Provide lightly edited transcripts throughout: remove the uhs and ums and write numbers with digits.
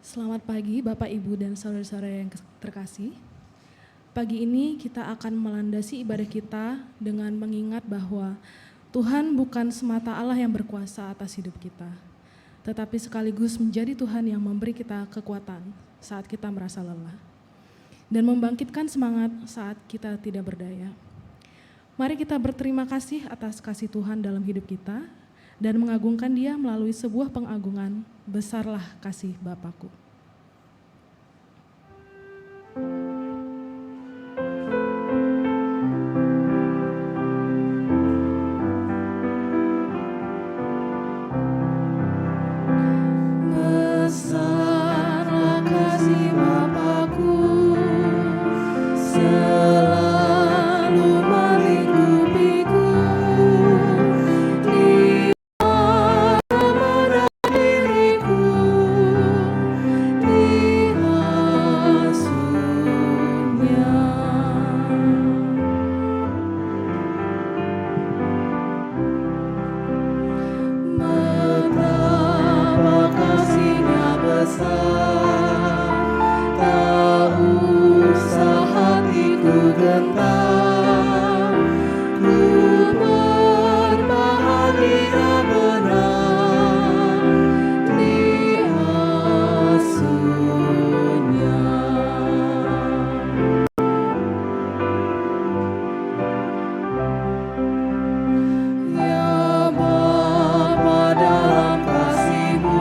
Selamat pagi Bapak, Ibu, dan saudara-saudara yang terkasih. Pagi ini kita akan melandasi ibadah kita dengan mengingat bahwa Tuhan bukan semata Allah yang berkuasa atas hidup kita, tetapi sekaligus menjadi Tuhan yang memberi kita kekuatan saat kita merasa lelah dan membangkitkan semangat saat kita tidak berdaya. Mari kita berterima kasih atas kasih Tuhan dalam hidup kita dan mengagungkan Dia melalui sebuah pengagungan, besarlah kasih Bapakku. Besarlah kasih Bapakku, selalu melingkupiku, di mana diriku dihasutnya. Betapa kasih-Nya besar, tak usah hatiku gentar, ku berbahagia benar di asuh-Nya. Ya Bapa, dalam kasih-Mu,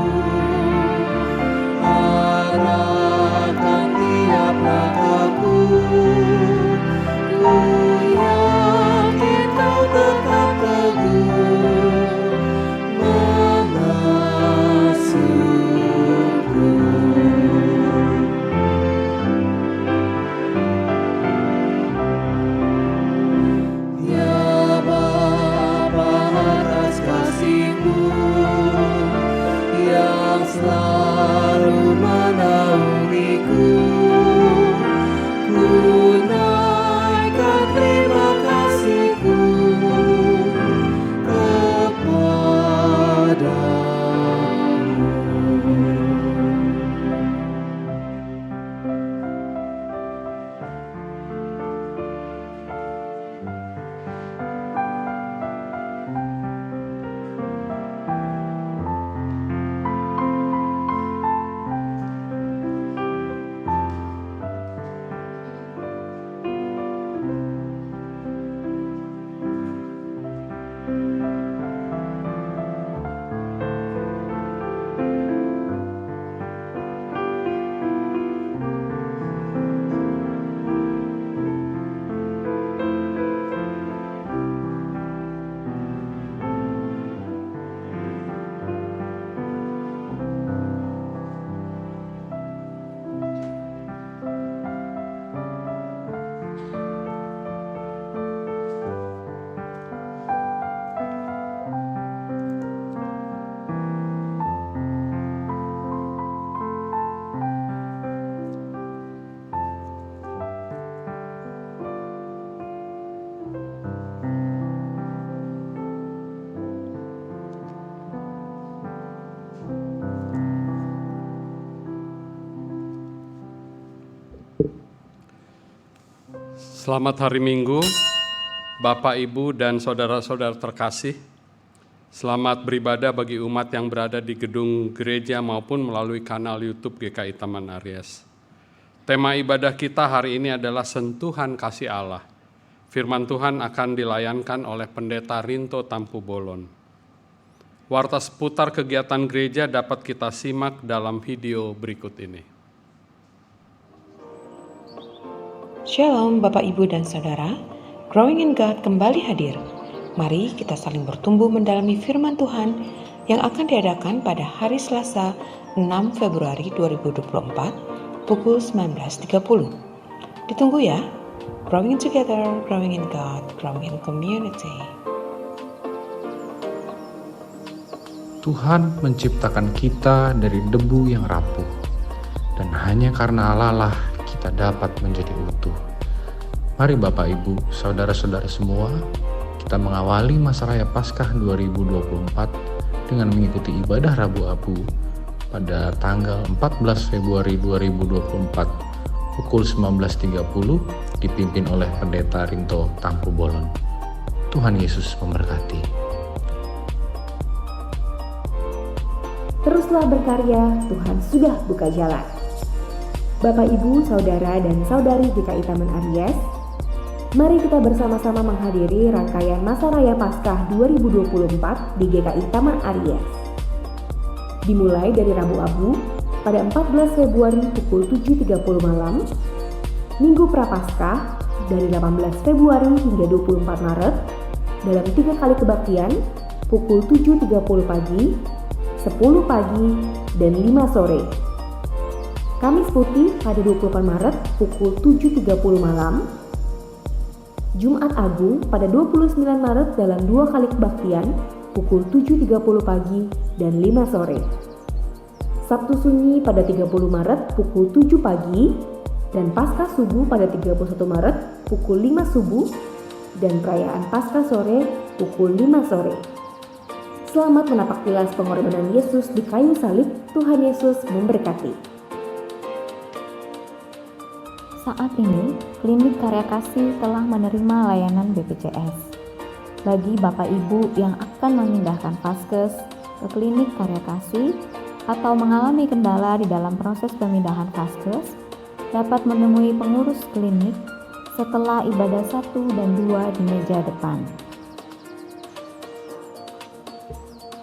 arahkan tiap langkahku. Ku yakin Kau tetap teguh mengasuhku. Ya Bapa, atas kasih-Mu yang selalu menaungiku, ku naikkan terima kasih-Ku kepadamu. Selamat hari Minggu, Bapak, Ibu, dan saudara-saudara terkasih. Selamat beribadah bagi umat yang berada di gedung gereja maupun melalui kanal YouTube GKI Taman Aries. Tema ibadah kita hari ini adalah sentuhan kasih Allah. Firman Tuhan akan dilayankan oleh Pendeta Rinto Tampu Bolon. Warta seputar kegiatan gereja dapat kita simak dalam video berikut ini. Shalom Bapak, Ibu, dan Saudara, Growing in God kembali hadir. Mari kita saling bertumbuh mendalami firman Tuhan yang akan diadakan pada hari Selasa 6 Februari 2024 pukul 19.30. Ditunggu ya, growing together, growing in God, growing in community. Tuhan menciptakan kita dari debu yang rapuh, dan hanya karena Allah lah kita dapat menjadi utuh. Mari Bapak, Ibu, saudara-saudara semua, kita mengawali masa raya Paskah 2024 dengan mengikuti ibadah Rabu Abu pada tanggal 14 Februari 2024 pukul 19.30 dipimpin oleh Pendeta Rinto Tampu Bolon. Tuhan Yesus memberkati. Teruslah berkarya, Tuhan sudah buka jalan. Bapak, Ibu, Saudara, dan Saudari GKI Taman Aries, mari kita bersama-sama menghadiri rangkaian Masa Raya Paskah 2024 di GKI Taman Aries. Dimulai dari Rabu Abu pada 14 Februari pukul 7.30 malam, Minggu Prapaskah dari 18 Februari hingga 24 Maret dalam 3 kali kebaktian pukul 7.30 pagi, 10 pagi, dan 5 sore. Kamis Putih pada 28 Maret pukul 7.30 malam, Jumat Agung pada 29 Maret dalam 2 kali kebaktian pukul 7.30 pagi dan 5 sore. Sabtu Sunyi pada 30 Maret pukul 7 pagi dan Paskah Subuh pada 31 Maret pukul 5 subuh dan perayaan Paskah sore pukul 5 sore. Selamat menapak tilas pengorbanan Yesus di kayu salib. Tuhan Yesus memberkati. Saat ini, Klinik Karya Kasih telah menerima layanan BPJS. Bagi Bapak Ibu yang akan memindahkan vaskes ke Klinik Karya Kasih atau mengalami kendala di dalam proses pemindahan vaskes, dapat menemui pengurus klinik setelah ibadah 1 dan 2 di meja depan.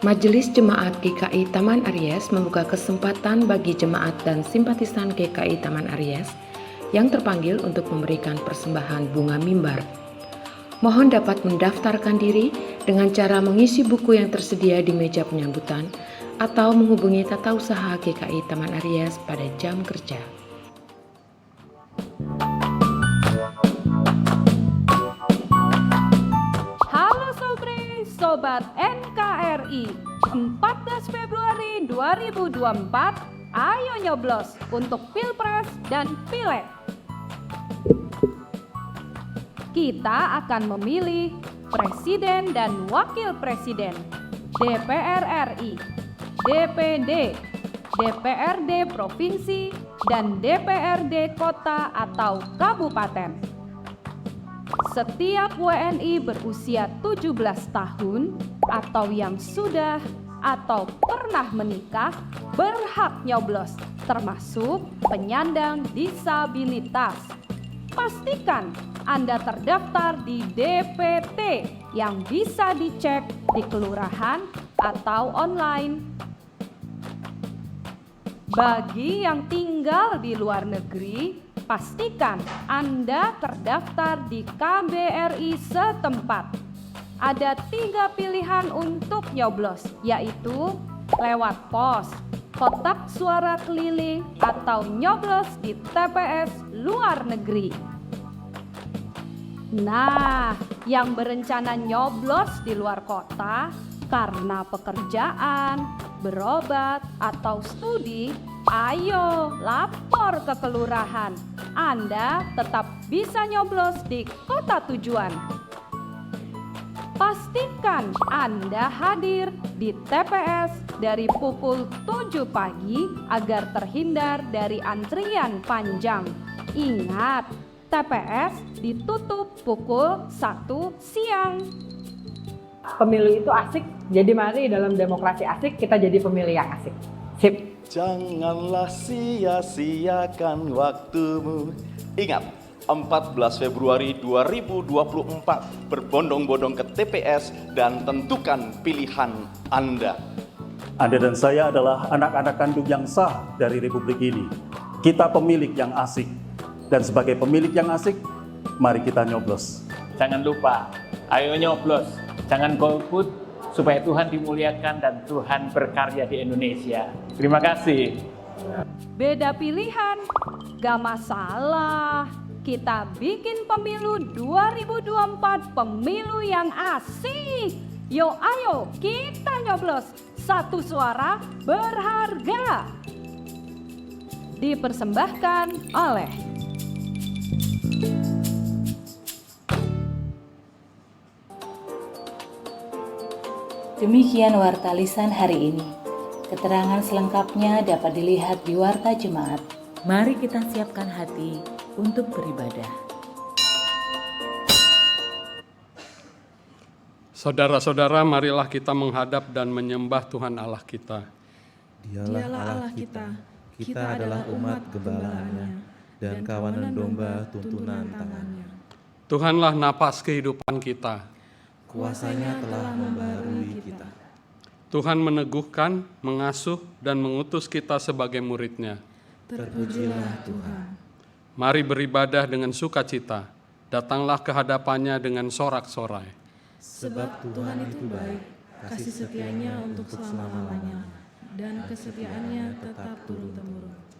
Majelis Jemaat GKI Taman Aries membuka kesempatan bagi jemaat dan simpatisan GKI Taman Aries yang terpanggil untuk memberikan persembahan bunga mimbar. Mohon dapat mendaftarkan diri dengan cara mengisi buku yang tersedia di meja penyambutan atau menghubungi Tata Usaha GKI Taman Aries pada jam kerja. Halo Sobri, Sobat NKRI, 14 Februari 2024, ayo nyoblos untuk Pilpres dan Pileg. Kita akan memilih Presiden dan Wakil Presiden, DPR RI, DPD, DPRD Provinsi, dan DPRD Kota atau Kabupaten. Setiap WNI berusia 17 tahun atau yang sudah atau pernah menikah berhak nyoblos, termasuk penyandang disabilitas. Pastikan Anda terdaftar di DPT yang bisa dicek di kelurahan atau online. Bagi yang tinggal di luar negeri, pastikan Anda terdaftar di KBRI setempat. Ada 3 pilihan untuk nyoblos, yaitu lewat pos, kotak suara keliling, atau nyoblos di TPS luar negeri. Nah, yang berencana nyoblos di luar kota karena pekerjaan, berobat, atau studi, ayo lapor ke kelurahan. Anda tetap bisa nyoblos di kota tujuan. Pastikan Anda hadir di TPS dari pukul 7 pagi agar terhindar dari antrian panjang. Ingat, TPS ditutup pukul 1 siang. Pemilu itu asik, jadi mari dalam demokrasi asik kita jadi pemilih yang asik. Sip. Janganlah sia-siakan waktumu. Ingat, 14 Februari 2024 berbondong-bondong ke TPS dan tentukan pilihan Anda. Anda dan saya adalah anak-anak kandung yang sah dari Republik ini. Kita pemilik yang asik. Dan sebagai pemilik yang asik, mari kita nyoblos. Jangan lupa, ayo nyoblos. Jangan golput, supaya Tuhan dimuliakan dan Tuhan berkarya di Indonesia. Terima kasih. Beda pilihan, gak masalah. Kita bikin pemilu 2024 pemilu yang asik. Yo ayo kita nyoblos, 1 suara berharga. Dipersembahkan oleh Demikian warta lisan hari ini. Keterangan selengkapnya dapat dilihat di Warta Jemaat. Mari kita siapkan hati untuk beribadah. Saudara-saudara, marilah kita menghadap dan menyembah Tuhan Allah kita. Dialah Allah kita adalah umat gembalaannya, dan kawanan domba tuntunan tangannya. Tuhanlah napas kehidupan kita. Kuasanya telah membarui kita. Tuhan meneguhkan, mengasuh, dan mengutus kita sebagai murid-Nya. Terpujilah Tuhan. Mari beribadah dengan sukacita. Datanglah ke hadapannya dengan sorak-sorai. Sebab Tuhan itu baik, kasih setianya untuk selama-lamanya, dan kesetiaannya tetap turun-temurun.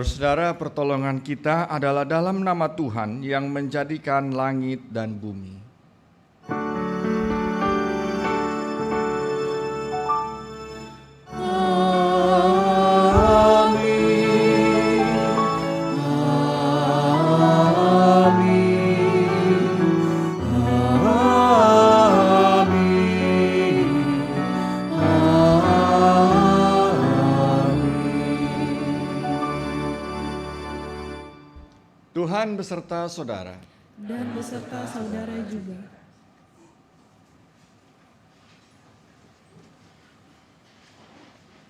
Saudara, pertolongan kita adalah dalam nama Tuhan yang menjadikan langit dan bumi. Tuhan beserta saudara. Dan beserta saudara juga.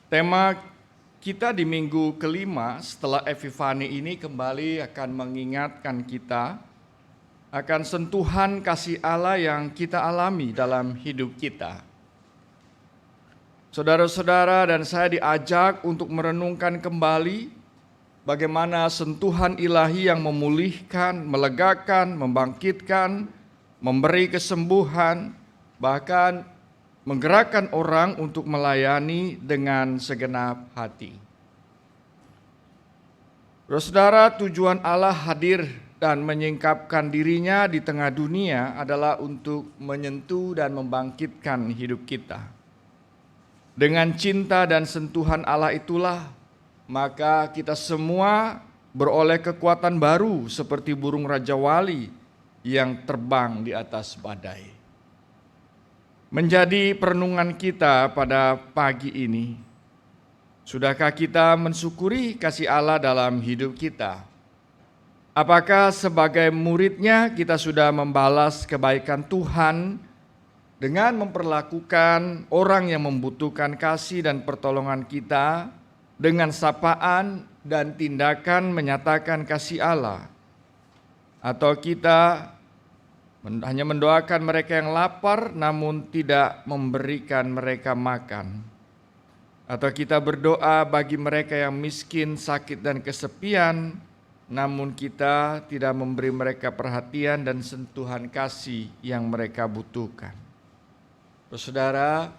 Tema kita di minggu kelima setelah Epifani ini kembali akan mengingatkan kita akan sentuhan kasih Allah yang kita alami dalam hidup kita. Saudara-saudara dan saya diajak untuk merenungkan kembali bagaimana sentuhan ilahi yang memulihkan, melegakan, membangkitkan, memberi kesembuhan, bahkan menggerakkan orang untuk melayani dengan segenap hati. Saudara, tujuan Allah hadir dan menyingkapkan dirinya di tengah dunia adalah untuk menyentuh dan membangkitkan hidup kita. Dengan cinta dan sentuhan Allah itulah, maka kita semua beroleh kekuatan baru seperti burung Raja Wali yang terbang di atas badai. Menjadi perenungan kita pada pagi ini, sudahkah kita mensyukuri kasih Allah dalam hidup kita? Apakah sebagai murid-Nya kita sudah membalas kebaikan Tuhan dengan memperlakukan orang yang membutuhkan kasih dan pertolongan kita dengan sapaan dan tindakan menyatakan kasih Allah, atau kita hanya mendoakan mereka yang lapar namun tidak memberikan mereka makan, atau kita berdoa bagi mereka yang miskin, sakit, dan kesepian, namun kita tidak memberi mereka perhatian dan sentuhan kasih yang mereka butuhkan. Saudara,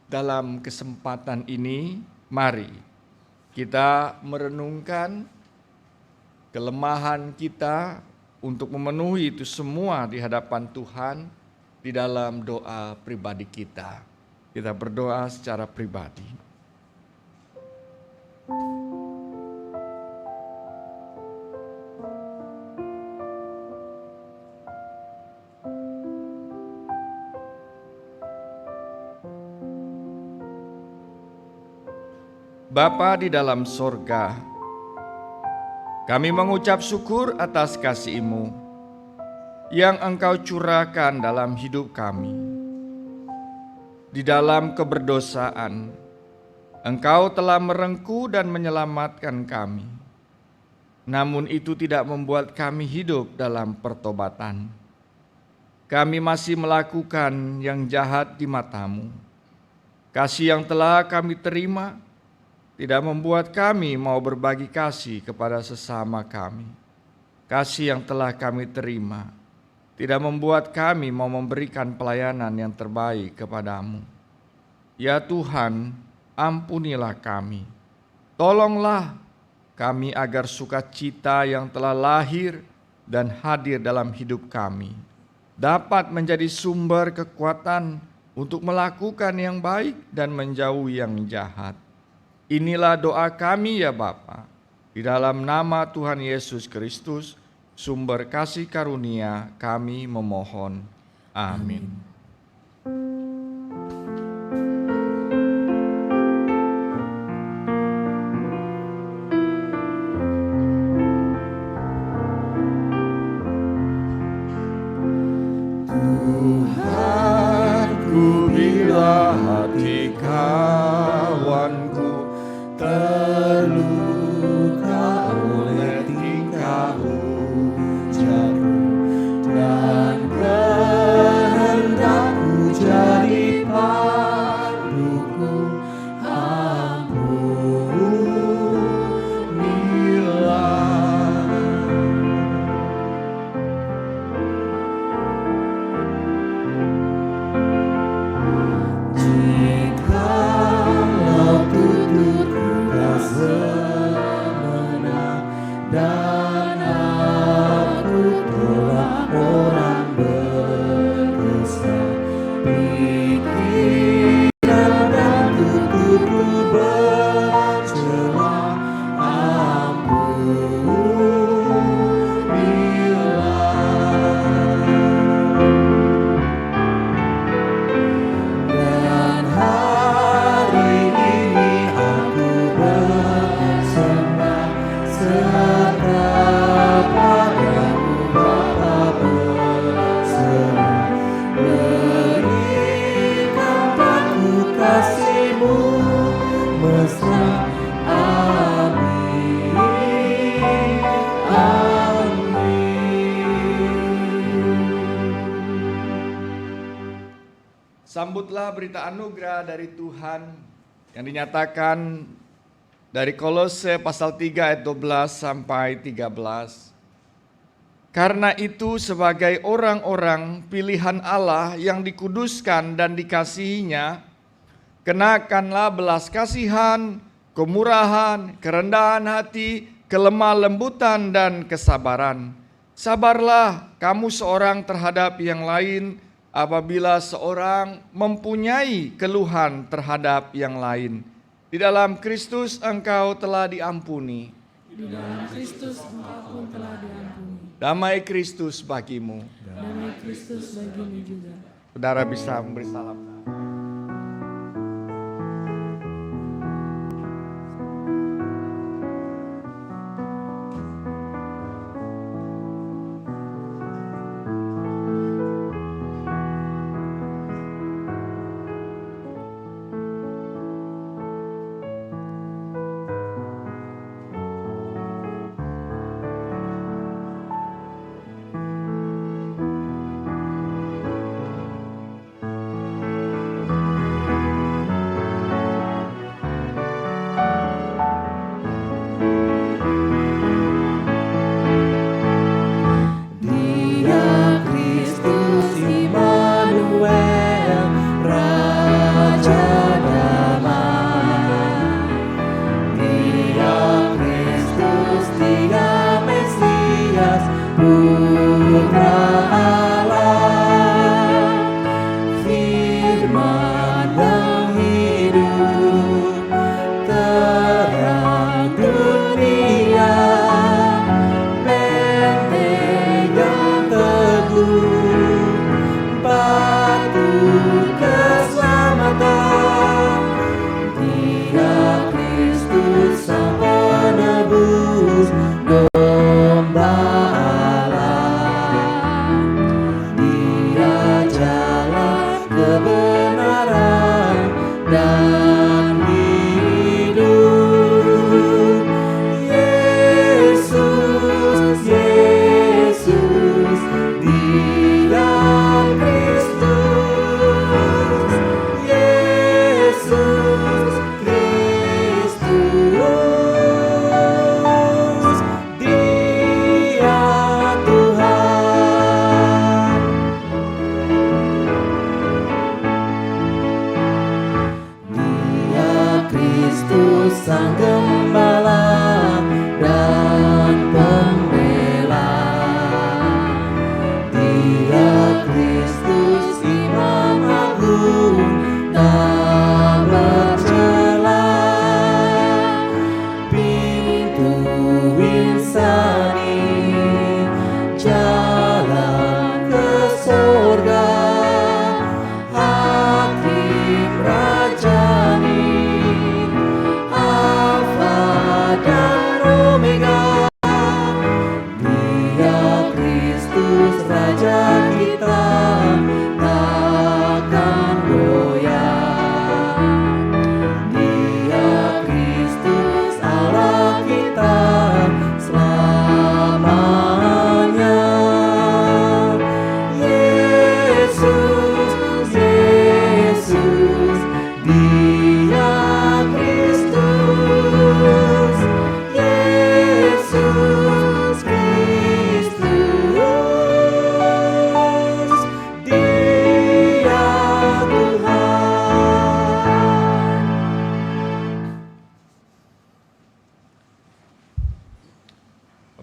dalam kesempatan ini, mari kita merenungkan kelemahan kita untuk memenuhi itu semua di hadapan Tuhan di dalam doa pribadi kita. Kita berdoa secara pribadi. Bapa di dalam sorga, kami mengucap syukur atas kasih-Mu yang Engkau curahkan dalam hidup kami. Di dalam keberdosaan, Engkau telah merengkuh dan menyelamatkan kami. Namun itu tidak membuat kami hidup dalam pertobatan. Kami masih melakukan yang jahat di mata-Mu. Kasih yang telah kami terima tidak membuat kami mau berbagi kasih kepada sesama kami. Kasih yang telah kami terima tidak membuat kami mau memberikan pelayanan yang terbaik kepadamu. Ya Tuhan, ampunilah kami. Tolonglah kami agar sukacita yang telah lahir dan hadir dalam hidup kami dapat menjadi sumber kekuatan untuk melakukan yang baik dan menjauhi yang jahat. Inilah doa kami ya Bapa, di dalam nama Tuhan Yesus Kristus, sumber kasih karunia kami memohon. Amin. Tuhanku, bila hati kawanku terluka oleh tingkah ucapku dan kehendakku jadi panduku, ampunilah. Jikalau tutupku tak semena dan aku telah orang berdosa, pikiran dan tutupku bercela, ampunilah. Dan hari ini aku bersembah serta padamu Bapa berserah, berikan padaku kasih-Mu mesra. Amin, amin. Sambutlah berita anugerah dari Tuhan yang dinyatakan dari Kolose pasal 3 ayat 12 sampai 13. Karena itu sebagai orang-orang pilihan Allah yang dikuduskan dan dikasihinya, kenakanlah belas kasihan, kemurahan, kerendahan hati, kelemah lembutan dan kesabaran. Sabarlah kamu seorang terhadap yang lain apabila seorang mempunyai keluhan terhadap yang lain. Di dalam Kristus engkau telah diampuni. Di dalam Kristus engkau pun telah diampuni. Damai Kristus bagimu. Damai Kristus bagimu juga. Saudara bisa memberi salam.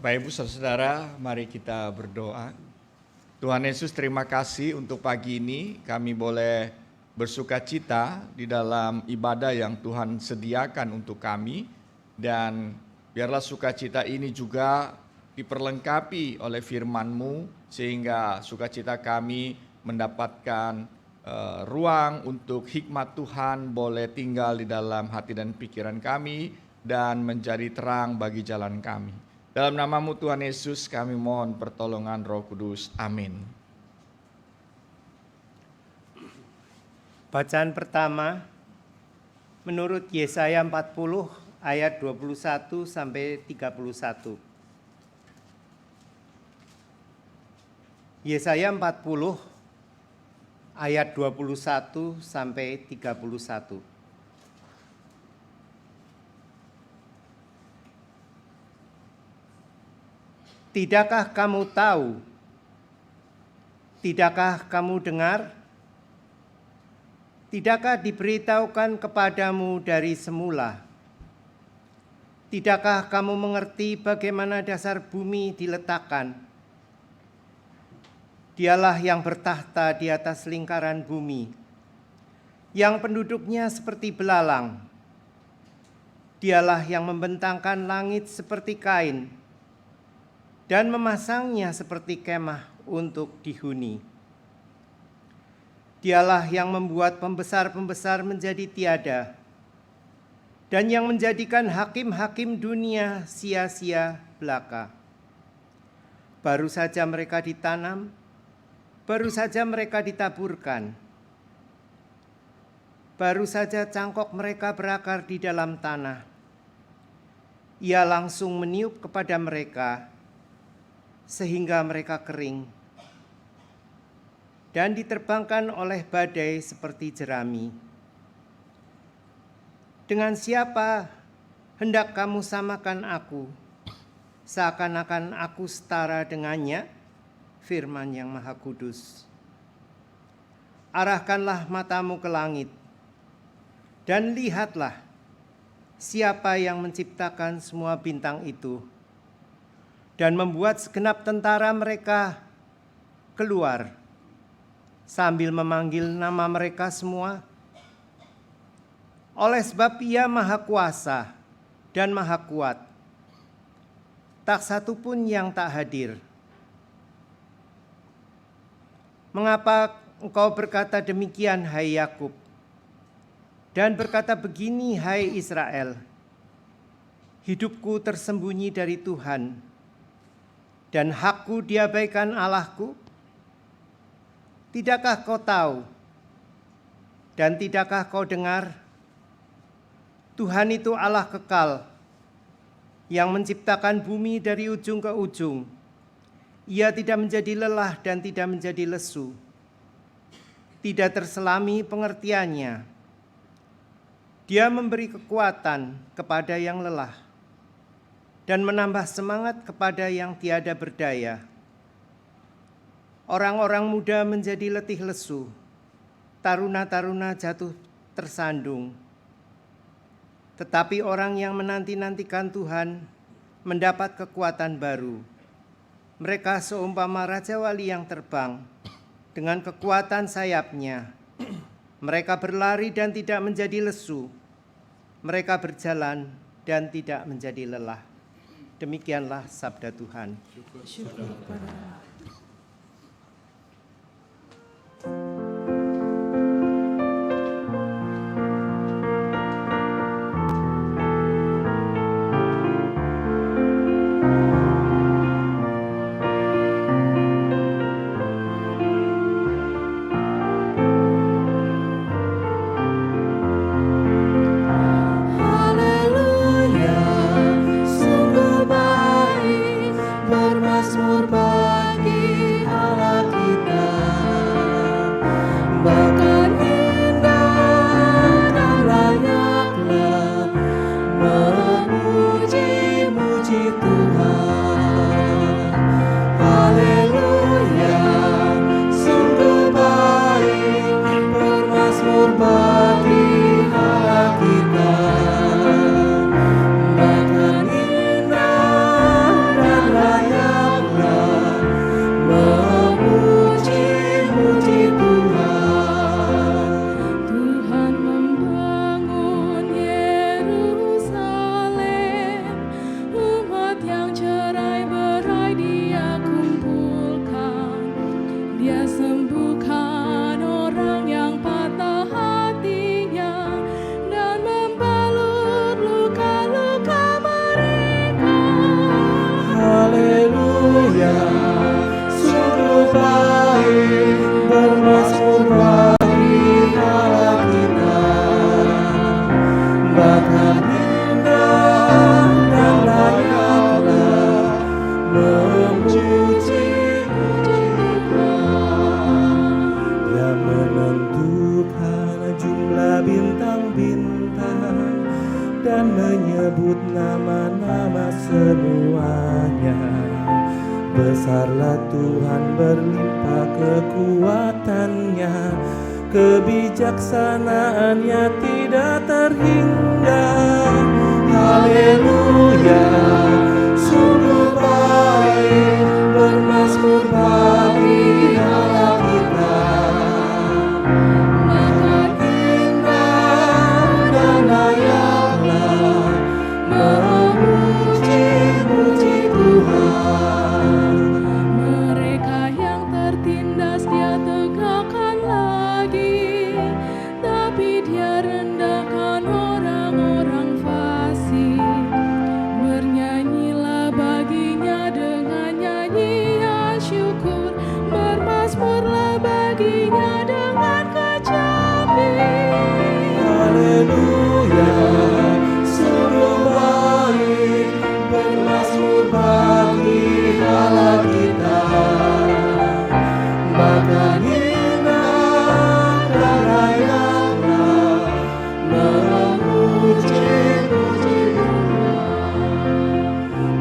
Bapak Ibu Saudara, mari kita berdoa. Tuhan Yesus, terima kasih untuk pagi ini kami boleh bersukacita di dalam ibadah yang Tuhan sediakan untuk kami, dan biarlah sukacita ini juga diperlengkapi oleh firman-Mu sehingga sukacita kami mendapatkan ruang untuk hikmat Tuhan boleh tinggal di dalam hati dan pikiran kami dan menjadi terang bagi jalan kami. Dalam nama-Mu Tuhan Yesus kami mohon pertolongan Roh Kudus. Amin. Bacaan pertama menurut Yesaya 40 ayat 21 sampai 31. Yesaya 40 ayat 21 sampai 31. Tidakkah kamu tahu? Tidakkah kamu dengar? Tidakkah diberitahukan kepadamu dari semula? Tidakkah kamu mengerti bagaimana dasar bumi diletakkan? Dialah yang bertahta di atas lingkaran bumi, yang penduduknya seperti belalang. Dialah yang membentangkan langit seperti kain, dan memasangnya seperti kemah untuk dihuni. Dialah yang membuat pembesar-pembesar menjadi tiada, dan yang menjadikan hakim-hakim dunia sia-sia belaka. Baru saja mereka ditanam, baru saja mereka ditaburkan, baru saja cangkok mereka berakar di dalam tanah. Ia langsung meniup kepada mereka, sehingga mereka kering dan diterbangkan oleh badai seperti jerami. Dengan siapa hendak kamu samakan aku, seakan-akan aku setara dengannya? Firman yang Maha Kudus. Arahkanlah matamu ke langit, dan lihatlah siapa yang menciptakan semua bintang itu, dan membuat segenap tentara mereka keluar sambil memanggil nama mereka semua. Oleh sebab Ia Maha Kuasa dan Maha Kuat, tak satu pun yang tak hadir. Mengapa engkau berkata demikian, hai Yakub, dan berkata begini, hai Israel? Hidupku tersembunyi dari Tuhan, dan hakku diabaikan Allahku. Tidakkah kau tahu dan tidakkah kau dengar? Tuhan itu Allah kekal, yang menciptakan bumi dari ujung ke ujung. Ia tidak menjadi lelah dan tidak menjadi lesu. Tidak terselami pengertiannya. Dia memberi kekuatan kepada yang lelah dan menambah semangat kepada yang tiada berdaya. Orang-orang muda menjadi letih lesu, taruna-taruna jatuh tersandung. Tetapi orang yang menanti-nantikan Tuhan mendapat kekuatan baru. Mereka seumpama Raja Wali yang terbang dengan kekuatan sayapnya. Mereka berlari dan tidak menjadi lesu. Mereka berjalan dan tidak menjadi lelah. Demikianlah sabda Tuhan. Syukur kepada Allah. Haleluya, sungguh baik bermazmur bagi sebut nama-nama semuanya. Besarlah Tuhan, berlimpah kekuatannya, kebijaksanaannya tidak terhingga. Haleluya, sungguh baik, bermazmur bagi Allah kita. Makan indah dan layaklah memuji-muji Tuhan. Mereka yang tertindas Dia tegakkan lagi, tapi Dia rendahkan orang-orang fasik. Bernyanyilah baginya dengan nyanyian syukur, bermazmurlah baginya dengan kecapi. Haleluya, sungguh baik, bermazmur bagi Allah kita. Bahkan indah dan layaklah memuji-muji Tuhan.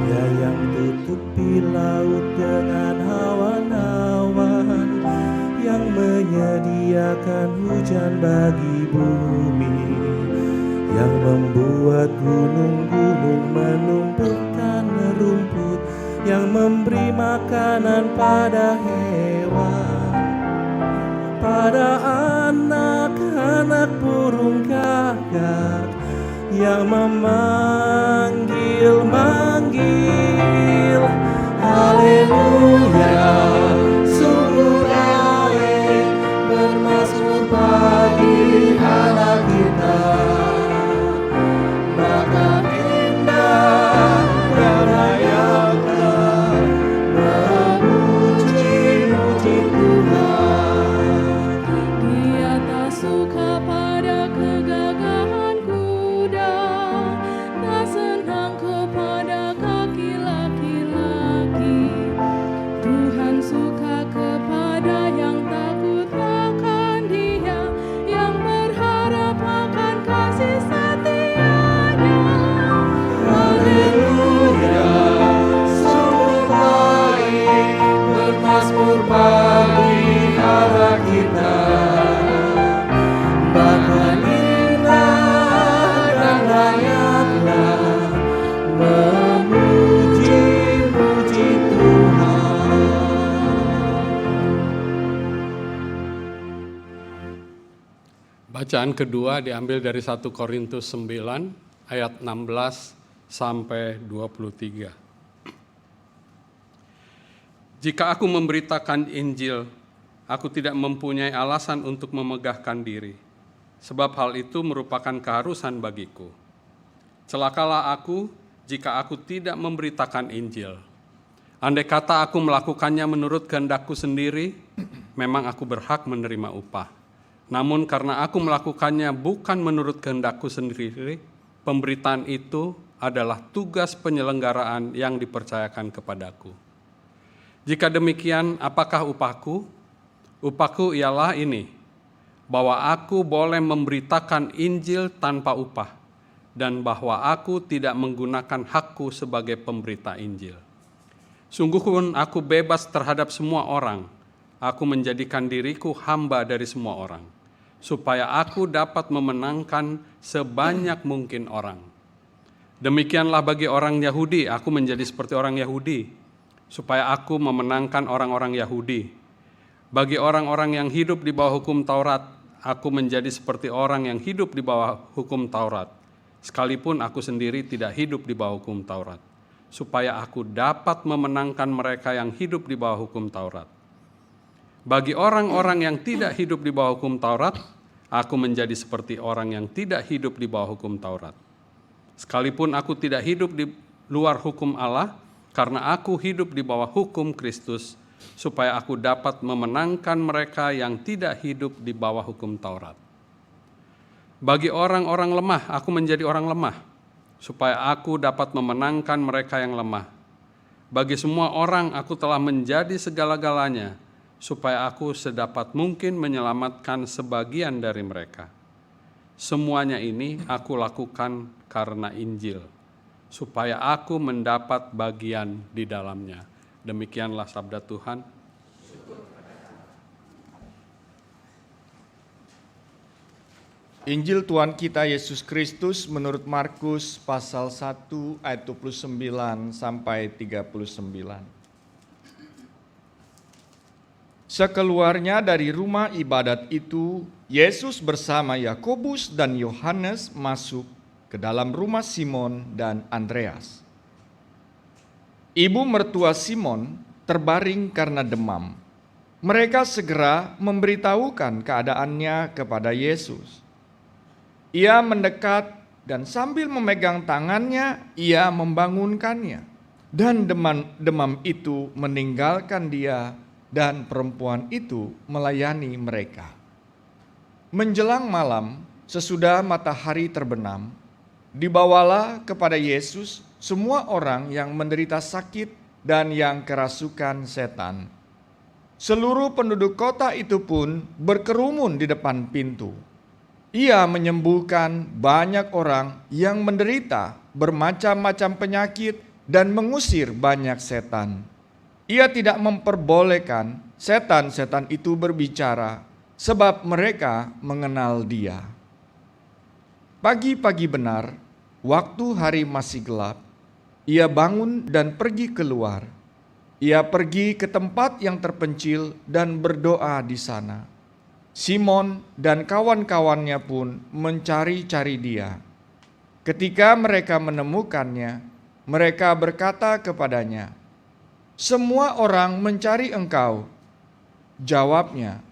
Dia yang tutupi laut dengan awan-awan, yang menyediakan hujan bagi bumi, yang membuat gunung-gunung menumbuhkan rumput, yang memberi makanan pada hewan, pada anak-anak burung gagak, yang memanggil-manggil. Haleluya, sungguh baik, bermazmur bagi Allah kita. Maka indah dan layaklah memuji-muji Tuhan. Dia tak suka pada kegagahan kuda, tak senang kepada kaki laki-laki. Tuhan suka kepada yang takut akan Dia, yang berharap akan kasih setia-Nya. Haleluya, sungguh baik, bermazmur bagi Allah kita. Bahkan indah dan layaklah memuji-muji Tuhan. Bacaan kedua diambil dari 1 Korintus 9 ayat 16 sampai 23. Jika aku memberitakan Injil, aku tidak mempunyai alasan untuk memegahkan diri, sebab hal itu merupakan keharusan bagiku. Celakalah aku jika aku tidak memberitakan Injil. Andai kata aku melakukannya menurut kehendakku sendiri, memang aku berhak menerima upah. Namun karena aku melakukannya bukan menurut kehendakku sendiri, pemberitaan itu adalah tugas penyelenggaraan yang dipercayakan kepadaku. Jika demikian, apakah upahku? Upahku ialah ini, bahwa aku boleh memberitakan Injil tanpa upah, dan bahwa aku tidak menggunakan hakku sebagai pemberita Injil. Sungguh pun aku bebas terhadap semua orang, aku menjadikan diriku hamba dari semua orang, supaya aku dapat memenangkan sebanyak mungkin orang. Demikianlah bagi orang Yahudi, aku menjadi seperti orang Yahudi, supaya aku memenangkan orang-orang Yahudi. Bagi orang-orang yang hidup di bawah hukum Taurat, aku menjadi seperti orang yang hidup di bawah hukum Taurat, sekalipun aku sendiri tidak hidup di bawah hukum Taurat, supaya aku dapat memenangkan mereka yang hidup di bawah hukum Taurat. Bagi orang-orang yang tidak hidup di bawah hukum Taurat, aku menjadi seperti orang yang tidak hidup di bawah hukum Taurat. Sekalipun aku tidak hidup di luar hukum Allah, karena aku hidup di bawah hukum Kristus, supaya aku dapat memenangkan mereka yang tidak hidup di bawah hukum Taurat. Bagi orang-orang lemah, aku menjadi orang lemah, supaya aku dapat memenangkan mereka yang lemah. Bagi semua orang, aku telah menjadi segala-galanya, supaya aku sedapat mungkin menyelamatkan sebagian dari mereka. Semuanya ini aku lakukan karena Injil, supaya aku mendapat bagian di dalamnya. Demikianlah sabda Tuhan. Injil Tuhan kita Yesus Kristus menurut Markus pasal 1 ayat 29 sampai 39. Sekeluarnya dari rumah ibadat itu, Yesus bersama Yakobus dan Yohanes masuk ke dalam rumah Simon dan Andreas. Ibu mertua Simon terbaring karena demam. Mereka segera memberitahukan keadaannya kepada Yesus. Ia mendekat dan sambil memegang tangannya, ia membangunkannya. Dan demam itu meninggalkan dia dan perempuan itu melayani mereka. Menjelang malam, sesudah matahari terbenam, dibawalah kepada Yesus semua orang yang menderita sakit dan yang kerasukan setan. Seluruh penduduk kota itu pun berkerumun di depan pintu. Ia menyembuhkan banyak orang yang menderita bermacam-macam penyakit dan mengusir banyak setan. Ia tidak memperbolehkan setan-setan itu berbicara, sebab mereka mengenal dia. Pagi-pagi benar, waktu hari masih gelap, ia bangun dan pergi keluar. Ia pergi ke tempat yang terpencil dan berdoa di sana. Simon dan kawan-kawannya pun mencari-cari dia. Ketika mereka menemukannya, mereka berkata kepadanya, "Semua orang mencari engkau." Jawabnya,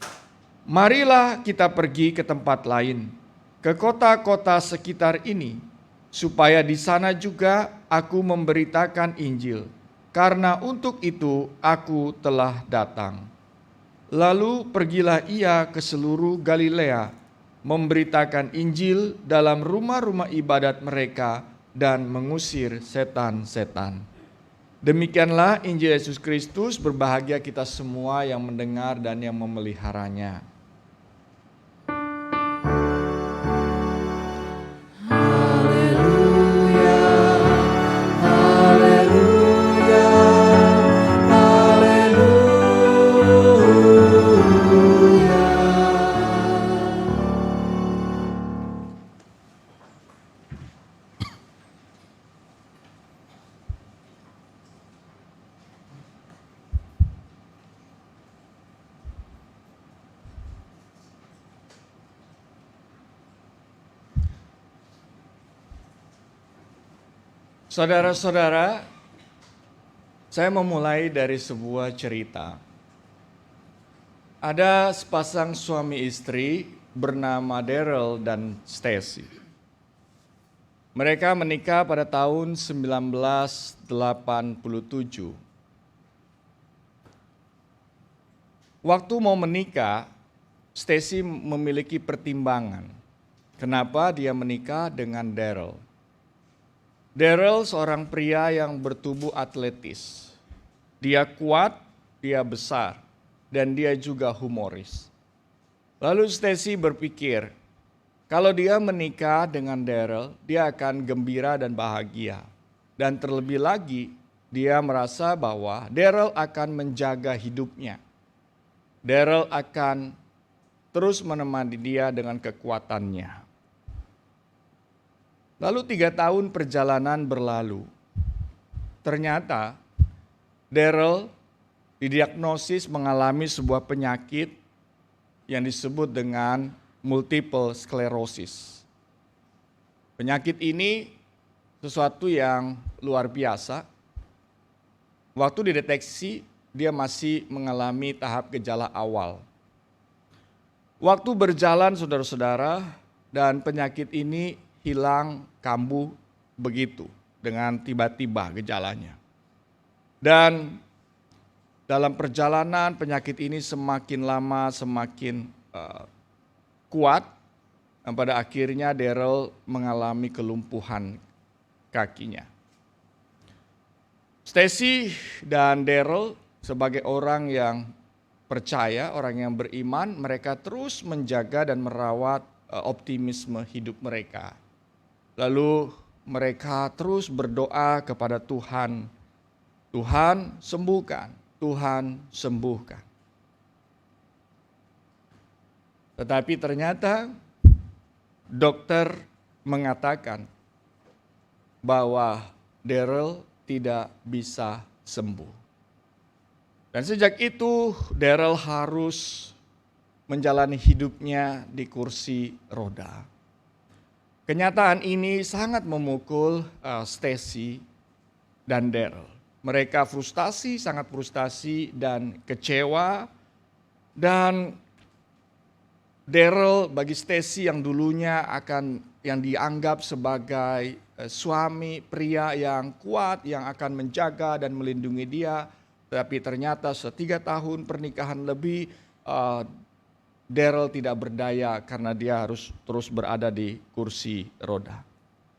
"Marilah kita pergi ke tempat lain, ke kota-kota sekitar ini, supaya di sana juga aku memberitakan Injil, karena untuk itu aku telah datang." Lalu pergilah ia ke seluruh Galilea, memberitakan Injil dalam rumah-rumah ibadat mereka dan mengusir setan-setan. Demikianlah Injil Yesus Kristus. Berbahagia kita semua yang mendengar dan yang memeliharanya. Saudara-saudara, saya memulai dari sebuah cerita. Ada sepasang suami istri bernama Daryl dan Stacy. Mereka menikah pada tahun 1987. Waktu mau menikah, Stacy memiliki pertimbangan. Kenapa dia menikah dengan Daryl? Daryl seorang pria yang bertubuh atletis. Dia kuat, dia besar, dan dia juga humoris. Lalu Stacy berpikir, kalau dia menikah dengan Daryl, dia akan gembira dan bahagia. Dan terlebih lagi, dia merasa bahwa Daryl akan menjaga hidupnya. Daryl akan terus menemani dia dengan kekuatannya. Lalu 3 tahun perjalanan berlalu. Ternyata Daryl didiagnosis mengalami sebuah penyakit yang disebut dengan multiple sclerosis. Penyakit ini sesuatu yang luar biasa. Waktu dideteksi, dia masih mengalami tahap gejala awal. Waktu berjalan saudara-saudara, dan penyakit ini hilang, kambuh begitu dengan tiba-tiba gejalanya. Dan dalam perjalanan penyakit ini semakin lama semakin kuat, dan pada akhirnya Daryl mengalami kelumpuhan kakinya. Stacy dan Daryl sebagai orang yang percaya, orang yang beriman, mereka terus menjaga dan merawat optimisme hidup mereka. Lalu mereka terus berdoa kepada Tuhan. Tuhan sembuhkan, Tuhan sembuhkan. Tetapi ternyata dokter mengatakan bahwa Daryl tidak bisa sembuh. Dan sejak itu Daryl harus menjalani hidupnya di kursi roda. Kenyataan ini sangat memukul Stacy dan Daryl. Mereka frustasi, sangat frustasi dan kecewa. Dan Daryl bagi Stacy yang dulunya yang dianggap sebagai suami pria yang kuat, yang akan menjaga dan melindungi dia, tapi ternyata 3 tahun pernikahan lebih, Daryl tidak berdaya karena dia harus terus berada di kursi roda.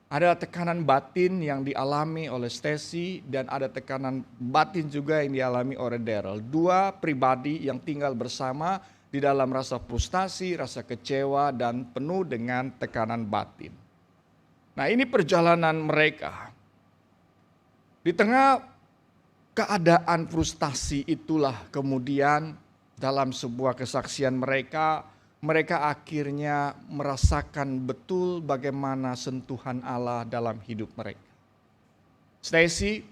Ada tekanan batin yang dialami oleh Stacy dan ada tekanan batin juga yang dialami oleh Daryl. Dua pribadi yang tinggal bersama di dalam rasa frustasi, rasa kecewa dan penuh dengan tekanan batin. Nah, ini perjalanan mereka. Di tengah keadaan frustasi itulah kemudian dalam sebuah kesaksian mereka akhirnya merasakan betul bagaimana sentuhan Allah dalam hidup mereka. Stacy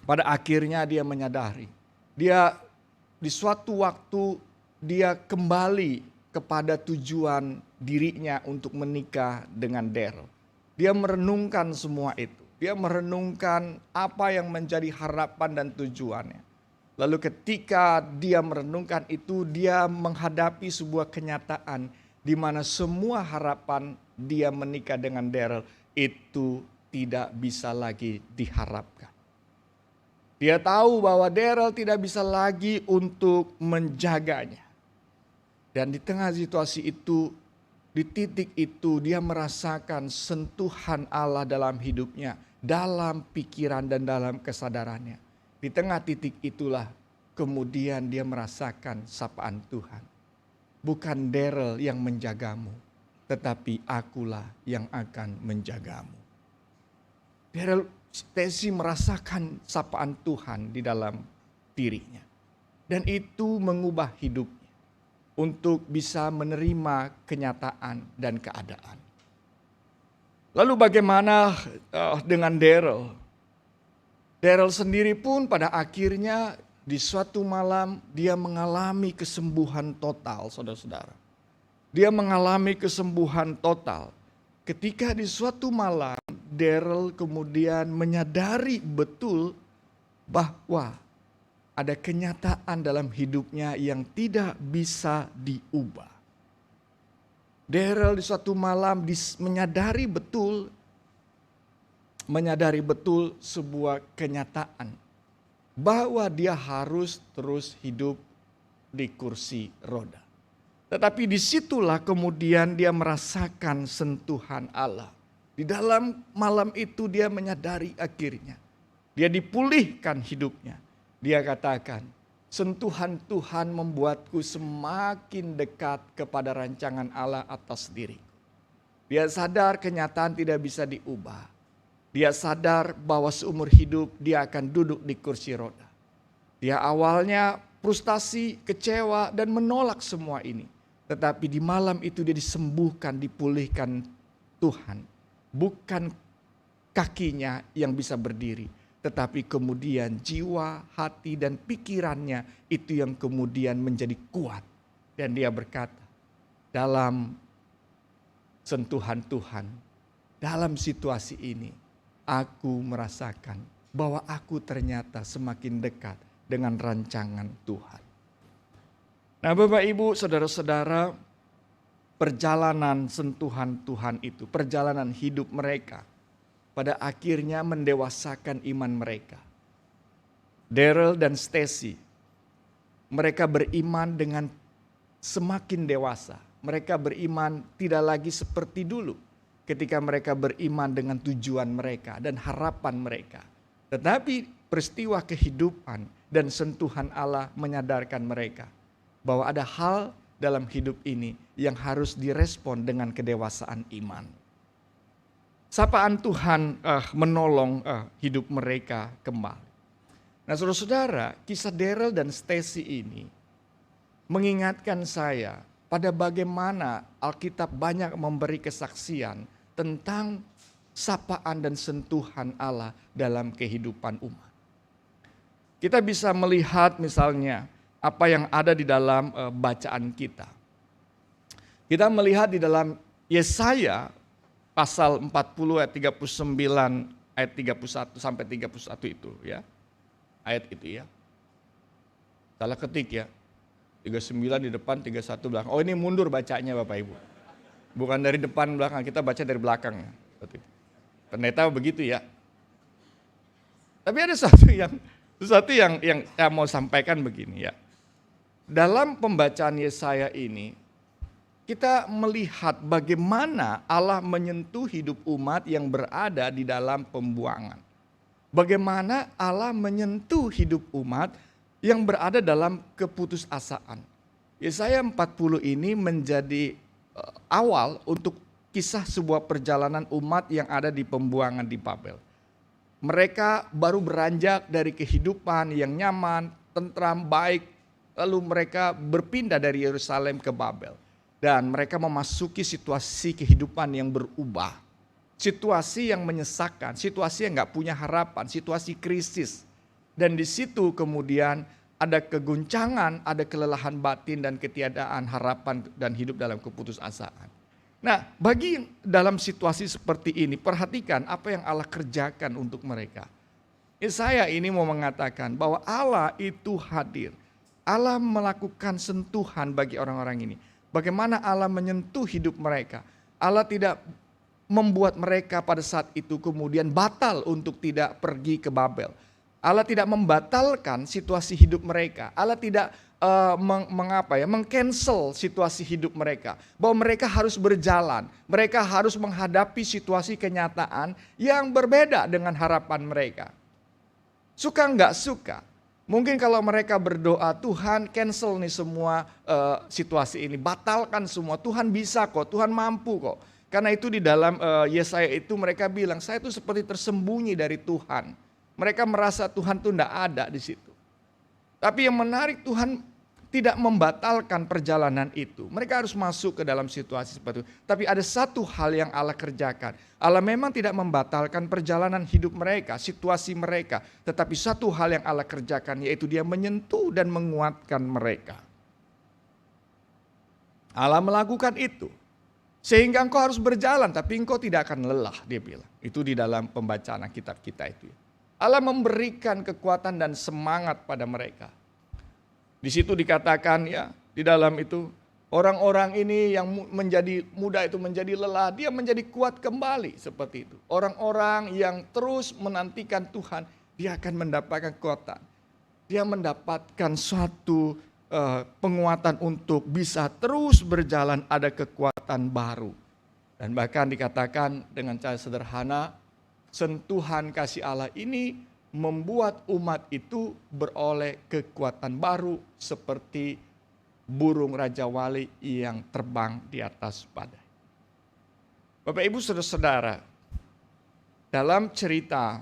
pada akhirnya dia menyadari, dia di suatu waktu dia kembali kepada tujuan dirinya untuk menikah dengan Daryl. Dia merenungkan semua itu. Dia merenungkan apa yang menjadi harapan dan tujuannya. Lalu ketika dia merenungkan itu, dia menghadapi sebuah kenyataan di mana semua harapan dia menikah dengan Daryl itu tidak bisa lagi diharapkan. Dia tahu bahwa Daryl tidak bisa lagi untuk menjaganya. Dan di tengah situasi itu, di titik itu dia merasakan sentuhan Allah dalam hidupnya, dalam pikiran dan dalam kesadarannya. Di tengah titik itulah kemudian dia merasakan sapaan Tuhan. Bukan Daryl yang menjagamu, tetapi akulah yang akan menjagamu. Daryl Stacy merasakan sapaan Tuhan di dalam dirinya. Dan itu mengubah hidupnya untuk bisa menerima kenyataan dan keadaan. Lalu bagaimana dengan Daryl? Daryl sendiri pun pada akhirnya di suatu malam dia mengalami kesembuhan total, saudara-saudara. Dia mengalami kesembuhan total. Ketika di suatu malam Daryl kemudian menyadari betul bahwa ada kenyataan dalam hidupnya yang tidak bisa diubah. Daryl di suatu malam menyadari betul sebuah kenyataan bahwa dia harus terus hidup di kursi roda. Tetapi disitulah kemudian dia merasakan sentuhan Allah. Di dalam malam itu dia menyadari akhirnya. Dia dipulihkan hidupnya. Dia katakan, sentuhan Tuhan membuatku semakin dekat kepada rancangan Allah atas diriku. Dia sadar kenyataan tidak bisa diubah. Dia sadar bahwa seumur hidup dia akan duduk di kursi roda. Dia awalnya frustasi, kecewa dan menolak semua ini. Tetapi di malam itu dia disembuhkan, dipulihkan Tuhan. Bukan kakinya yang bisa berdiri. Tetapi kemudian jiwa, hati dan pikirannya itu yang kemudian menjadi kuat. Dan dia berkata, dalam sentuhan Tuhan, dalam situasi ini, aku merasakan bahwa aku ternyata semakin dekat dengan rancangan Tuhan. Nah, Bapak Ibu, saudara-saudara, perjalanan sentuhan Tuhan itu, perjalanan hidup mereka, pada akhirnya mendewasakan iman mereka. Daryl dan Stacy, mereka beriman dengan semakin dewasa. Mereka beriman tidak lagi seperti dulu. Ketika mereka beriman dengan tujuan mereka dan harapan mereka. Tetapi peristiwa kehidupan dan sentuhan Allah menyadarkan mereka bahwa ada hal dalam hidup ini yang harus direspon dengan kedewasaan iman. sapaan Tuhan menolong hidup mereka kembali. Nah saudara-saudara, kisah Daryl dan Stacy ini mengingatkan saya pada bagaimana Alkitab banyak memberi kesaksian tentang sapaan dan sentuhan Allah dalam kehidupan umat. Kita bisa melihat misalnya apa yang ada di dalam bacaan kita. Kita melihat di dalam Yesaya pasal 40 ayat 39 ayat 31 sampai 31 itu ya. Ayat itu ya. Salah ketik ya. 39 di depan, 31 belakang. Oh ini mundur bacanya Bapak Ibu. Bukan dari depan belakang, kita baca dari belakang. Ternyata begitu ya. Tapi ada sesuatu yang saya mau sampaikan begini ya. Dalam pembacaan Yesaya ini, kita melihat bagaimana Allah menyentuh hidup umat yang berada di dalam pembuangan. Bagaimana Allah menyentuh hidup umat yang berada dalam keputusasaan. Yesaya 40 ini menjadi awal untuk kisah sebuah perjalanan umat yang ada di pembuangan di Babel. Mereka baru beranjak dari kehidupan yang nyaman, tentram, baik, lalu mereka berpindah dari Yerusalem ke Babel. Dan mereka memasuki situasi kehidupan yang berubah. Situasi yang menyesakkan, situasi yang gak punya harapan, situasi krisis. Dan di situ kemudian ada keguncangan, ada kelelahan batin dan ketiadaan harapan dan hidup dalam keputusasaan. Nah, bagi dalam situasi seperti ini, perhatikan apa yang Allah kerjakan untuk mereka. Saya ini mau mengatakan bahwa Allah itu hadir. Allah melakukan sentuhan bagi orang-orang ini. Bagaimana Allah menyentuh hidup mereka. Allah tidak membuat mereka pada saat itu kemudian batal untuk tidak pergi ke Babel. Allah tidak membatalkan situasi hidup mereka. Allah tidak meng-cancel situasi hidup mereka. Bahwa mereka harus berjalan. Mereka harus menghadapi situasi kenyataan yang berbeda dengan harapan mereka. Suka nggak suka. Mungkin kalau mereka berdoa, Tuhan cancel nih semua situasi ini. Batalkan semua, Tuhan bisa kok, Tuhan mampu kok. Karena itu di dalam Yesaya itu mereka bilang, saya itu seperti tersembunyi dari Tuhan. Mereka merasa Tuhan itu tidak ada di situ. Tapi yang menarik, Tuhan tidak membatalkan perjalanan itu. Mereka harus masuk ke dalam situasi seperti itu. Tapi ada satu hal yang Allah kerjakan. Allah memang tidak membatalkan perjalanan hidup mereka, situasi mereka. Tetapi satu hal yang Allah kerjakan, yaitu Dia menyentuh dan menguatkan mereka. Allah melakukan itu. Sehingga engkau harus berjalan, tapi engkau tidak akan lelah, Dia bilang. Itu di dalam pembacaan kitab kita itu. Allah memberikan kekuatan dan semangat pada mereka. Di situ dikatakan ya, di dalam itu orang-orang ini yang menjadi muda itu menjadi lelah, dia menjadi kuat kembali seperti itu. Orang-orang yang terus menantikan Tuhan, dia akan mendapatkan kekuatan. Dia mendapatkan suatu penguatan untuk bisa terus berjalan, ada kekuatan baru. Dan bahkan dikatakan dengan cara sederhana, sentuhan kasih Allah ini membuat umat itu beroleh kekuatan baru seperti burung Raja Wali yang terbang di atas badai. Bapak Ibu saudara-saudara, dalam cerita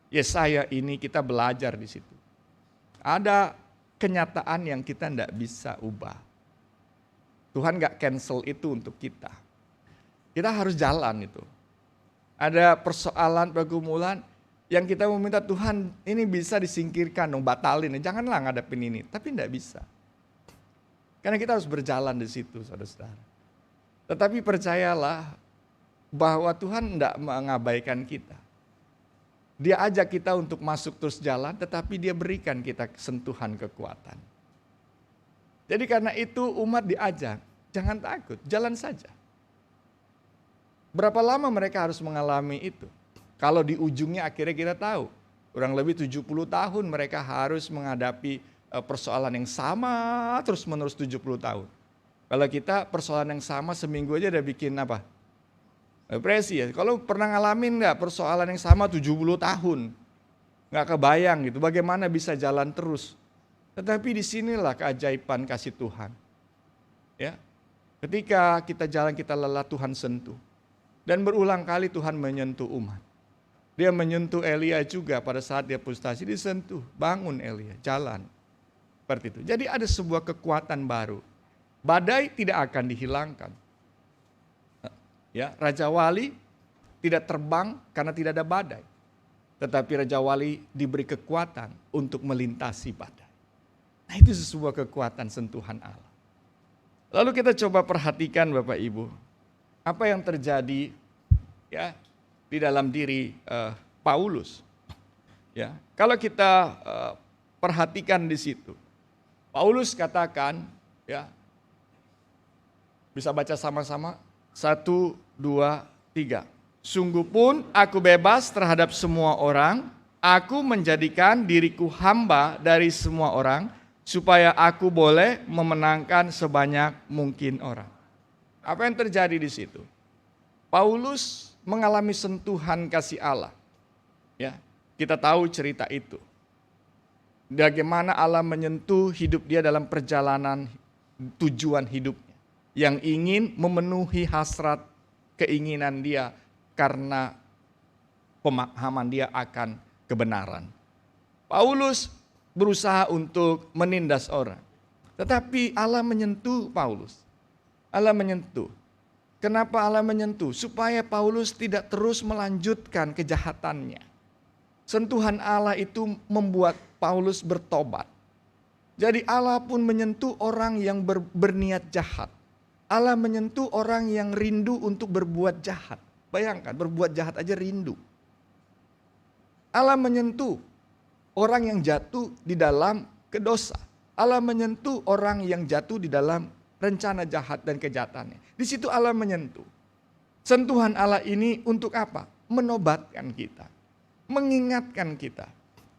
Yesaya ini kita belajar di situ. Ada kenyataan yang kita tidak bisa ubah. Tuhan gak cancel itu untuk kita. Kita harus jalan itu. Ada persoalan, pergumulan yang kita meminta Tuhan ini bisa disingkirkan, batalin. Janganlah ngadepin ini, tapi tidak bisa. Karena kita harus berjalan di situ, saudara-saudara. Tetapi percayalah bahwa Tuhan tidak mengabaikan kita. Dia ajak kita untuk masuk terus jalan, tetapi Dia berikan kita sentuhan kekuatan. Jadi karena itu umat diajak, jangan takut, jalan saja. Berapa lama mereka harus mengalami itu? Kalau di ujungnya akhirnya kita tahu, kurang lebih 70 tahun mereka harus menghadapi persoalan yang sama terus menerus 70 tahun. Kalau kita persoalan yang sama seminggu aja udah bikin apa? Depresi ya. Kalau pernah ngalamin nggak persoalan yang sama 70 tahun? Nggak kebayang gitu, bagaimana bisa jalan terus. Tetapi disinilah keajaiban kasih Tuhan. Ya, ketika kita jalan kita lelah, Tuhan sentuh. Dan berulang kali Tuhan menyentuh umat. Dia menyentuh Elia juga pada saat dia frustasi, disentuh, bangun Elia, jalan. Seperti itu. Jadi ada sebuah kekuatan baru. Badai tidak akan dihilangkan. Ya, Raja Wali tidak terbang karena tidak ada badai. Tetapi Raja Wali diberi kekuatan untuk melintasi badai. Nah, itu sebuah kekuatan sentuhan Allah. Lalu kita coba perhatikan Bapak Ibu, apa yang terjadi ya di dalam diri Paulus. Ya, kalau kita perhatikan di situ, Paulus katakan, ya, bisa baca sama-sama, 1, 2, 3. Sungguh pun aku bebas terhadap semua orang, aku menjadikan diriku hamba dari semua orang, supaya aku boleh memenangkan sebanyak mungkin orang. Apa yang terjadi di situ? Paulus mengalami sentuhan kasih Allah. Ya, kita tahu cerita itu. Bagaimana Allah menyentuh hidup dia dalam perjalanan tujuan hidupnya, yang ingin memenuhi hasrat keinginan dia karena pemahaman dia akan kebenaran. Paulus berusaha untuk menindas orang, tetapi Allah menyentuh Paulus. Allah menyentuh. Kenapa Allah menyentuh? Supaya Paulus tidak terus melanjutkan kejahatannya. Sentuhan Allah itu membuat Paulus bertobat. Jadi Allah pun menyentuh orang yang berniat jahat. Allah menyentuh orang yang rindu untuk berbuat jahat. Bayangkan, berbuat jahat aja rindu. Allah menyentuh orang yang jatuh di dalam kedosa. Allah menyentuh orang yang jatuh di dalam rencana jahat dan kejahatannya. Di situ Allah menyentuh. Sentuhan Allah ini untuk apa? Menobatkan kita. Mengingatkan kita.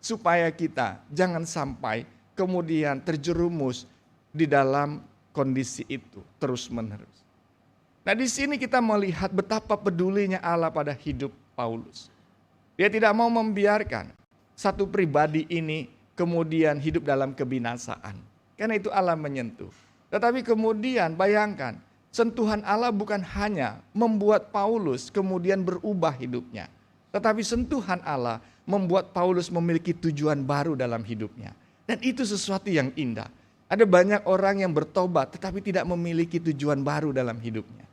Supaya kita jangan sampai kemudian terjerumus di dalam kondisi itu terus-menerus. Nah, di sini kita melihat betapa pedulinya Allah pada hidup Paulus. Dia tidak mau membiarkan satu pribadi ini kemudian hidup dalam kebinasaan. Karena itu Allah menyentuh. Tetapi kemudian bayangkan, sentuhan Allah bukan hanya membuat Paulus kemudian berubah hidupnya. Tetapi sentuhan Allah membuat Paulus memiliki tujuan baru dalam hidupnya. Dan itu sesuatu yang indah. Ada banyak orang yang bertobat tetapi tidak memiliki tujuan baru dalam hidupnya.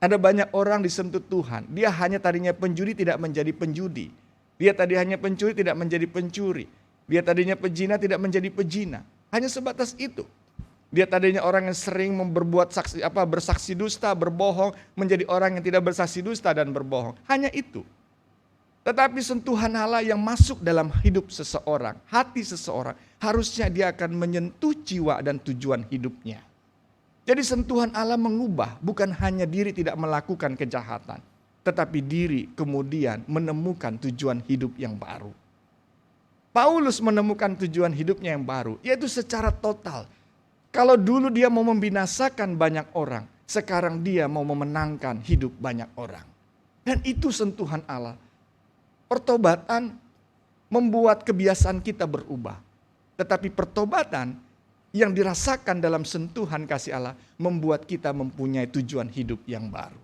Ada banyak orang disentuh Tuhan. Dia hanya tadinya penjudi tidak menjadi penjudi. Dia tadi hanya pencuri tidak menjadi pencuri. Dia tadinya pezina tidak menjadi pezina. Hanya sebatas itu. Dia tadinya orang yang sering bersaksi dusta, berbohong, menjadi orang yang tidak bersaksi dusta dan berbohong. Hanya itu. Tetapi sentuhan Allah yang masuk dalam hidup seseorang, hati seseorang, harusnya dia akan menyentuh jiwa dan tujuan hidupnya. Jadi sentuhan Allah mengubah, bukan hanya diri tidak melakukan kejahatan, tetapi diri kemudian menemukan tujuan hidup yang baru. Paulus menemukan tujuan hidupnya yang baru, yaitu secara total. Kalau dulu dia mau membinasakan banyak orang, sekarang dia mau memenangkan hidup banyak orang. Dan itu sentuhan Allah. Pertobatan membuat kebiasaan kita berubah. Tetapi pertobatan yang dirasakan dalam sentuhan kasih Allah membuat kita mempunyai tujuan hidup yang baru.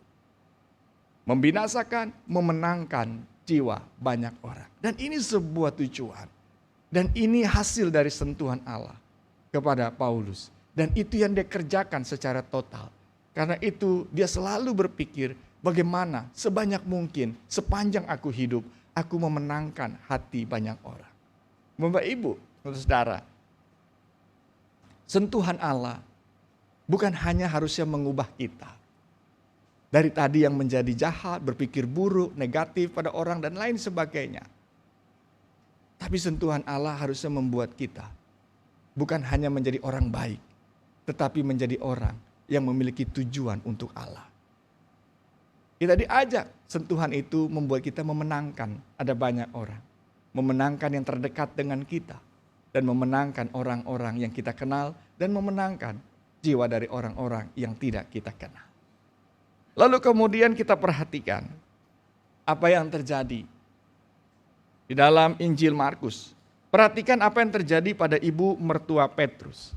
Membinasakan, memenangkan jiwa banyak orang. Dan ini sebuah tujuan. Dan ini hasil dari sentuhan Allah kepada Paulus. Dan itu yang dia kerjakan secara total. Karena itu dia selalu berpikir bagaimana sebanyak mungkin sepanjang aku hidup, aku memenangkan hati banyak orang. Bapak Ibu, saudara, sentuhan Allah bukan hanya harusnya mengubah kita. Dari tadi yang menjadi jahat, berpikir buruk, negatif pada orang dan lain sebagainya. Tapi sentuhan Allah harusnya membuat kita bukan hanya menjadi orang baik, tetapi menjadi orang yang memiliki tujuan untuk Allah. Kita diajak, sentuhan itu membuat kita memenangkan ada banyak orang. Memenangkan yang terdekat dengan kita. Dan memenangkan orang-orang yang kita kenal. Dan memenangkan jiwa dari orang-orang yang tidak kita kenal. Lalu kemudian kita perhatikan apa yang terjadi di dalam Injil Markus. Perhatikan apa yang terjadi pada ibu mertua Petrus.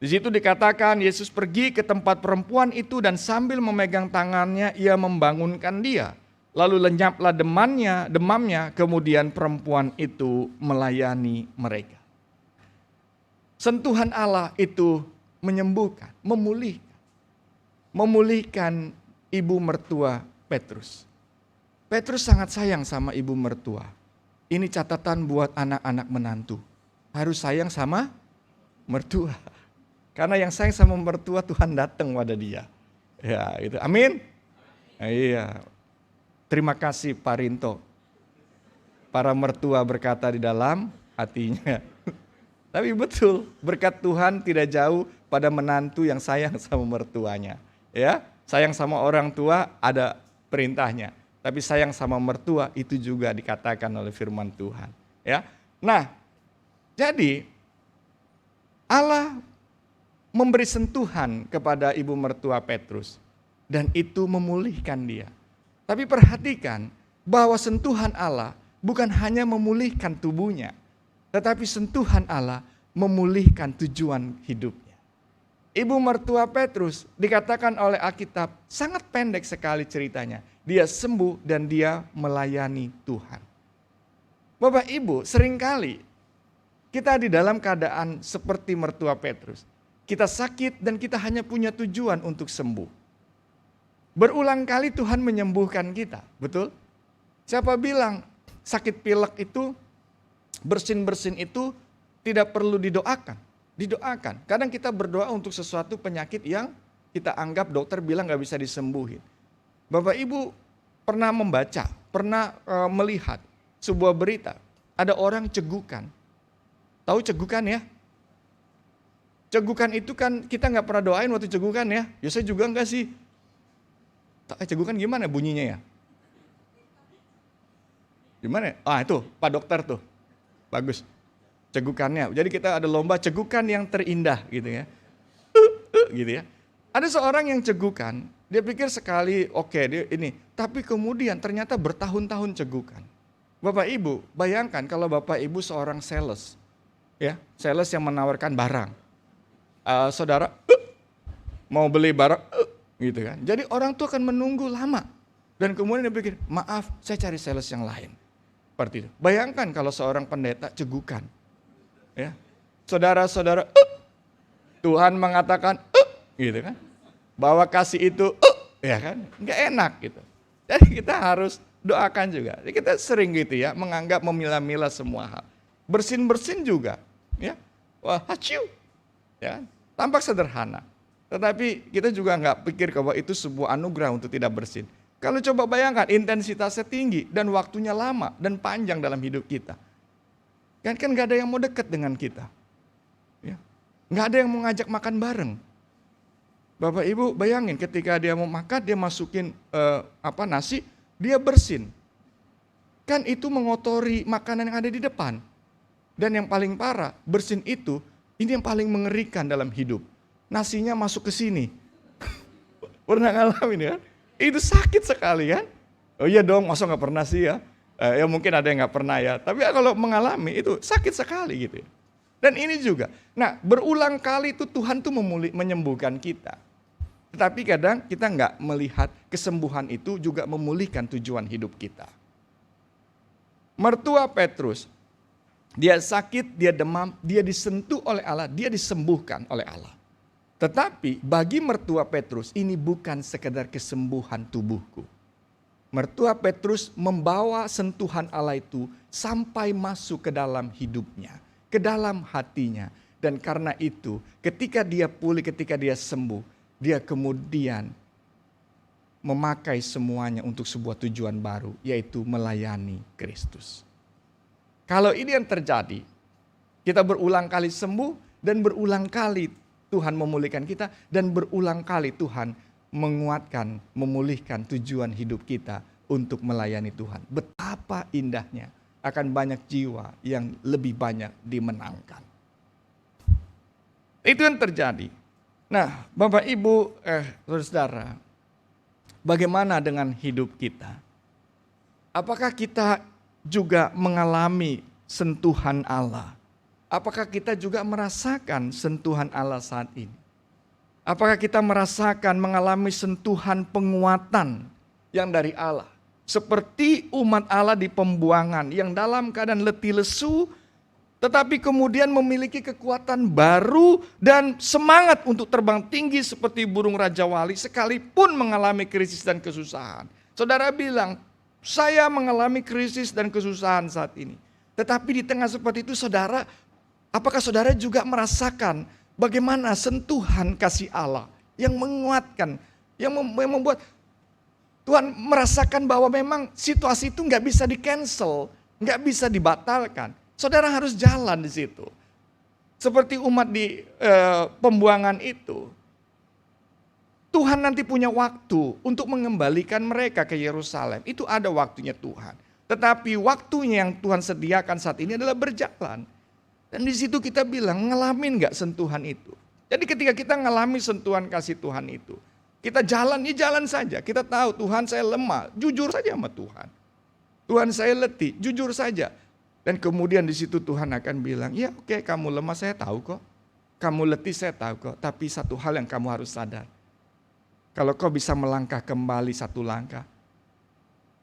Di situ dikatakan Yesus pergi ke tempat perempuan itu dan sambil memegang tangannya ia membangunkan dia. Lalu lenyaplah demamnya, kemudian perempuan itu melayani mereka. Sentuhan Allah itu menyembuhkan, memulihkan ibu mertua Petrus. Petrus sangat sayang sama ibu mertua. Ini catatan buat anak-anak menantu. Harus sayang sama mertua. Karena yang sayang sama mertua Tuhan datang pada dia. Ya, itu. Amin. Iya. Terima kasih Pak Rinto. Para mertua berkata di dalam hatinya. Tapi betul, berkat Tuhan tidak jauh pada menantu yang sayang sama mertuanya. Ya, sayang sama orang tua ada perintahnya. Tapi sayang sama mertua itu juga dikatakan oleh firman Tuhan. Ya. Nah, jadi Allah memberi sentuhan kepada ibu mertua Petrus dan itu memulihkan dia. Tapi perhatikan bahwa sentuhan Allah bukan hanya memulihkan tubuhnya, tetapi sentuhan Allah memulihkan tujuan hidupnya. Ibu mertua Petrus dikatakan oleh Alkitab sangat pendek sekali ceritanya. Dia sembuh dan dia melayani Tuhan. Bapak Ibu, seringkali kita di dalam keadaan seperti mertua Petrus. Kita sakit dan kita hanya punya tujuan untuk sembuh. Berulang kali Tuhan menyembuhkan kita, betul? Siapa bilang sakit pilek itu, bersin-bersin itu tidak perlu didoakan? Didoakan. Kadang kita berdoa untuk sesuatu penyakit yang kita anggap dokter bilang gak bisa disembuhin. Bapak Ibu pernah membaca, pernah melihat sebuah berita. Ada orang cegukan. Tahu cegukan ya? Cegukan itu kan kita gak pernah doain waktu cegukan ya. Ya saya juga enggak sih. Cegukan gimana bunyinya ya? Gimana? Ah itu Pak Dokter tuh. Bagus. Cegukannya. Jadi kita ada lomba cegukan yang terindah gitu ya. Gitu ya. Ada seorang yang cegukan, dia pikir sekali oke, dia ini. Tapi kemudian ternyata bertahun-tahun cegukan. Bapak Ibu, bayangkan kalau Bapak Ibu seorang sales. Ya, sales yang menawarkan barang. Saudara mau beli barang gitu kan. Jadi orang tuh akan menunggu lama. Dan kemudian dia pikir, maaf saya cari sales yang lain. Seperti itu. Bayangkan kalau seorang pendeta cegukan. Ya. Saudara-saudara Tuhan mengatakan gitu kan. Bahwa kasih itu ya kan, enggak enak gitu. Jadi kita harus doakan juga. Jadi kita sering gitu ya, menganggap memilah-milah semua hal. Bersin-bersin juga, ya. Wah, haciu. Ya, tampak sederhana. Tetapi kita juga nggak pikir bahwa itu sebuah anugerah untuk tidak bersin. Kalau coba bayangkan intensitasnya tinggi dan waktunya lama dan panjang dalam hidup kita. Kan nggak ada yang mau dekat dengan kita. Ya. Nggak ada yang mau ngajak makan bareng. Bapak Ibu bayangin ketika dia mau makan, dia masukin nasi, dia bersin. Kan itu mengotori makanan yang ada di depan. Dan yang paling parah, bersin itu, ini yang paling mengerikan dalam hidup. Nasinya masuk ke sini. Pernah ngalamin ya? Itu sakit sekali kan? Oh iya dong, masa gak pernah sih ya? Ya mungkin ada yang gak pernah ya. Tapi kalau mengalami itu sakit sekali gitu ya. Dan ini juga. Nah berulang kali itu Tuhan tuh menyembuhkan kita. Tetapi kadang kita gak melihat kesembuhan itu juga memulihkan tujuan hidup kita. Mertua Petrus, dia sakit, dia demam, dia disentuh oleh Allah, dia disembuhkan oleh Allah. Tetapi bagi mertua Petrus ini bukan sekedar kesembuhan tubuhku. Mertua Petrus membawa sentuhan Allah itu sampai masuk ke dalam hidupnya, ke dalam hatinya. Dan karena itu ketika dia pulih, ketika dia sembuh, dia kemudian memakai semuanya untuk sebuah tujuan baru, yaitu melayani Kristus. Kalau ini yang terjadi, kita berulang kali sembuh dan berulang kali Tuhan memulihkan kita dan berulang kali Tuhan menguatkan, memulihkan tujuan hidup kita untuk melayani Tuhan. Betapa indahnya akan banyak jiwa yang lebih banyak dimenangkan. Itu yang terjadi. Nah, Bapak Ibu, saudara, bagaimana dengan hidup kita? Apakah kita juga mengalami sentuhan Allah? apakah kita juga merasakan sentuhan Allah saat ini? Apakah kita merasakan mengalami sentuhan penguatan yang dari Allah? Seperti umat Allah di pembuangan yang dalam keadaan letih lesu, tetapi kemudian memiliki kekuatan baru dan semangat untuk terbang tinggi seperti burung Raja Wali sekalipun mengalami krisis dan kesusahan. Saudara bilang, saya mengalami krisis dan kesusahan saat ini. Tetapi di tengah seperti itu saudara, apakah saudara juga merasakan bagaimana sentuhan kasih Allah yang menguatkan, yang membuat Tuhan merasakan bahwa memang situasi itu nggak bisa di-cancel, nggak bisa dibatalkan. Saudara harus jalan di situ. Seperti umat di pembuangan itu. Tuhan nanti punya waktu untuk mengembalikan mereka ke Yerusalem. Itu ada waktunya Tuhan. Tetapi waktunya yang Tuhan sediakan saat ini adalah berjalan. Dan di situ kita bilang, ngalamin nggak sentuhan itu? Jadi ketika kita ngalami sentuhan kasih Tuhan itu, kita jalan, ya jalan saja. Kita tahu Tuhan saya lemah, jujur saja sama Tuhan. Tuhan saya letih, jujur saja. Dan kemudian di situ Tuhan akan bilang, ya oke, kamu lemah saya tahu kok. Kamu letih saya tahu kok. Tapi satu hal yang kamu harus sadar. Kalau kau bisa melangkah kembali satu langkah,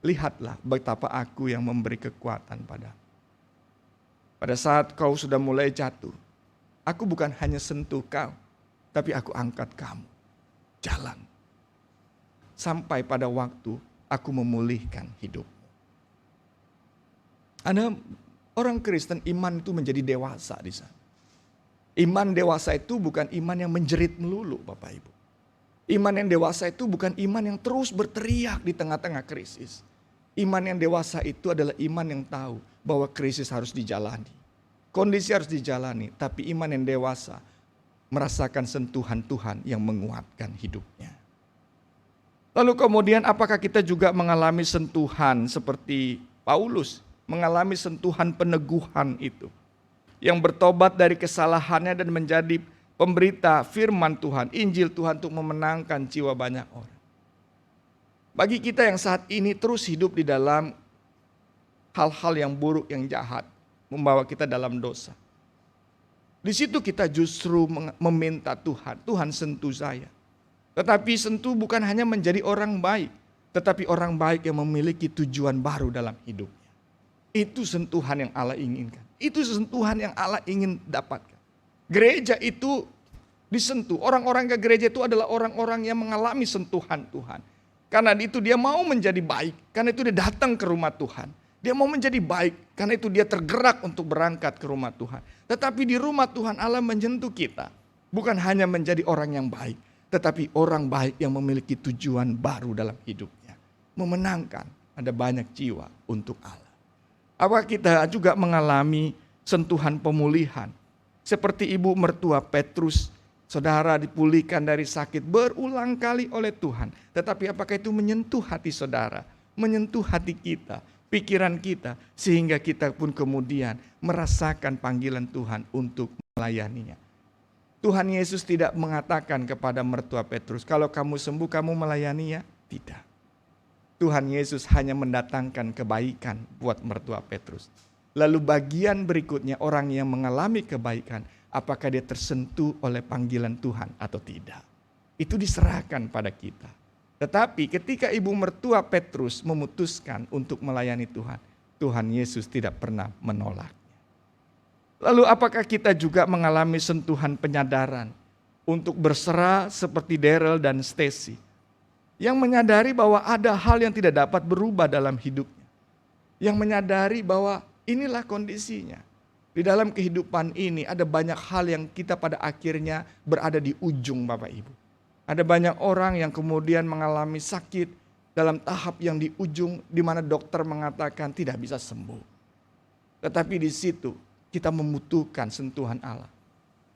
lihatlah betapa aku yang memberi kekuatan padamu. Pada saat kau sudah mulai jatuh, aku bukan hanya sentuh kau, tapi aku angkat kamu. Jalan. Sampai pada waktu aku memulihkan hidupmu. Ada orang Kristen iman itu menjadi dewasa di sana. Iman dewasa itu bukan iman yang menjerit melulu Bapak Ibu. Iman yang dewasa itu bukan iman yang terus berteriak di tengah-tengah krisis. Iman yang dewasa itu adalah iman yang tahu bahwa krisis harus dijalani. Kondisi harus dijalani, tapi iman yang dewasa merasakan sentuhan Tuhan yang menguatkan hidupnya. Lalu kemudian apakah kita juga mengalami sentuhan seperti Paulus, mengalami sentuhan peneguhan itu, yang bertobat dari kesalahannya dan menjadi pemberita firman Tuhan, Injil Tuhan untuk memenangkan jiwa banyak orang. Bagi kita yang saat ini terus hidup di dalam hal-hal yang buruk, yang jahat, membawa kita dalam dosa. Di situ kita justru meminta Tuhan, Tuhan sentuh saya. Tetapi sentuh bukan hanya menjadi orang baik, tetapi orang baik yang memiliki tujuan baru dalam hidupnya. Itu sentuhan yang Allah inginkan. Itu sentuhan yang Allah ingin dapatkan. Gereja itu disentuh. Orang-orang ke gereja itu adalah orang-orang yang mengalami sentuhan Tuhan. Karena itu dia mau menjadi baik. Karena itu dia datang ke rumah Tuhan. Dia mau menjadi baik. Karena itu dia tergerak untuk berangkat ke rumah Tuhan. Tetapi di rumah Tuhan Allah menyentuh kita. Bukan hanya menjadi orang yang baik. Tetapi orang baik yang memiliki tujuan baru dalam hidupnya. Memenangkan. Ada banyak jiwa untuk Allah. Apakah kita juga mengalami sentuhan pemulihan? Seperti ibu mertua Petrus, saudara dipulihkan dari sakit berulang kali oleh Tuhan. Tetapi apakah itu menyentuh hati saudara? Menyentuh hati kita, pikiran kita. Sehingga kita pun kemudian merasakan panggilan Tuhan untuk melayaninya. Tuhan Yesus tidak mengatakan kepada mertua Petrus, kalau kamu sembuh kamu melayaninya. Tidak. Tuhan Yesus hanya mendatangkan kebaikan buat mertua Petrus. Lalu bagian berikutnya orang yang mengalami kebaikan, apakah dia tersentuh oleh panggilan Tuhan atau tidak. Itu diserahkan pada kita. Tetapi ketika ibu mertua Petrus memutuskan untuk melayani Tuhan, Tuhan Yesus tidak pernah menolaknya. Lalu apakah kita juga mengalami sentuhan penyadaran untuk berserah seperti Daryl dan Stacy? Yang menyadari bahwa ada hal yang tidak dapat berubah dalam hidupnya. Yang menyadari bahwa inilah kondisinya. Di dalam kehidupan ini ada banyak hal yang kita pada akhirnya berada di ujung Bapak Ibu. Ada banyak orang yang kemudian mengalami sakit dalam tahap yang di ujung di mana dokter mengatakan tidak bisa sembuh. Tetapi di situ kita membutuhkan sentuhan Allah.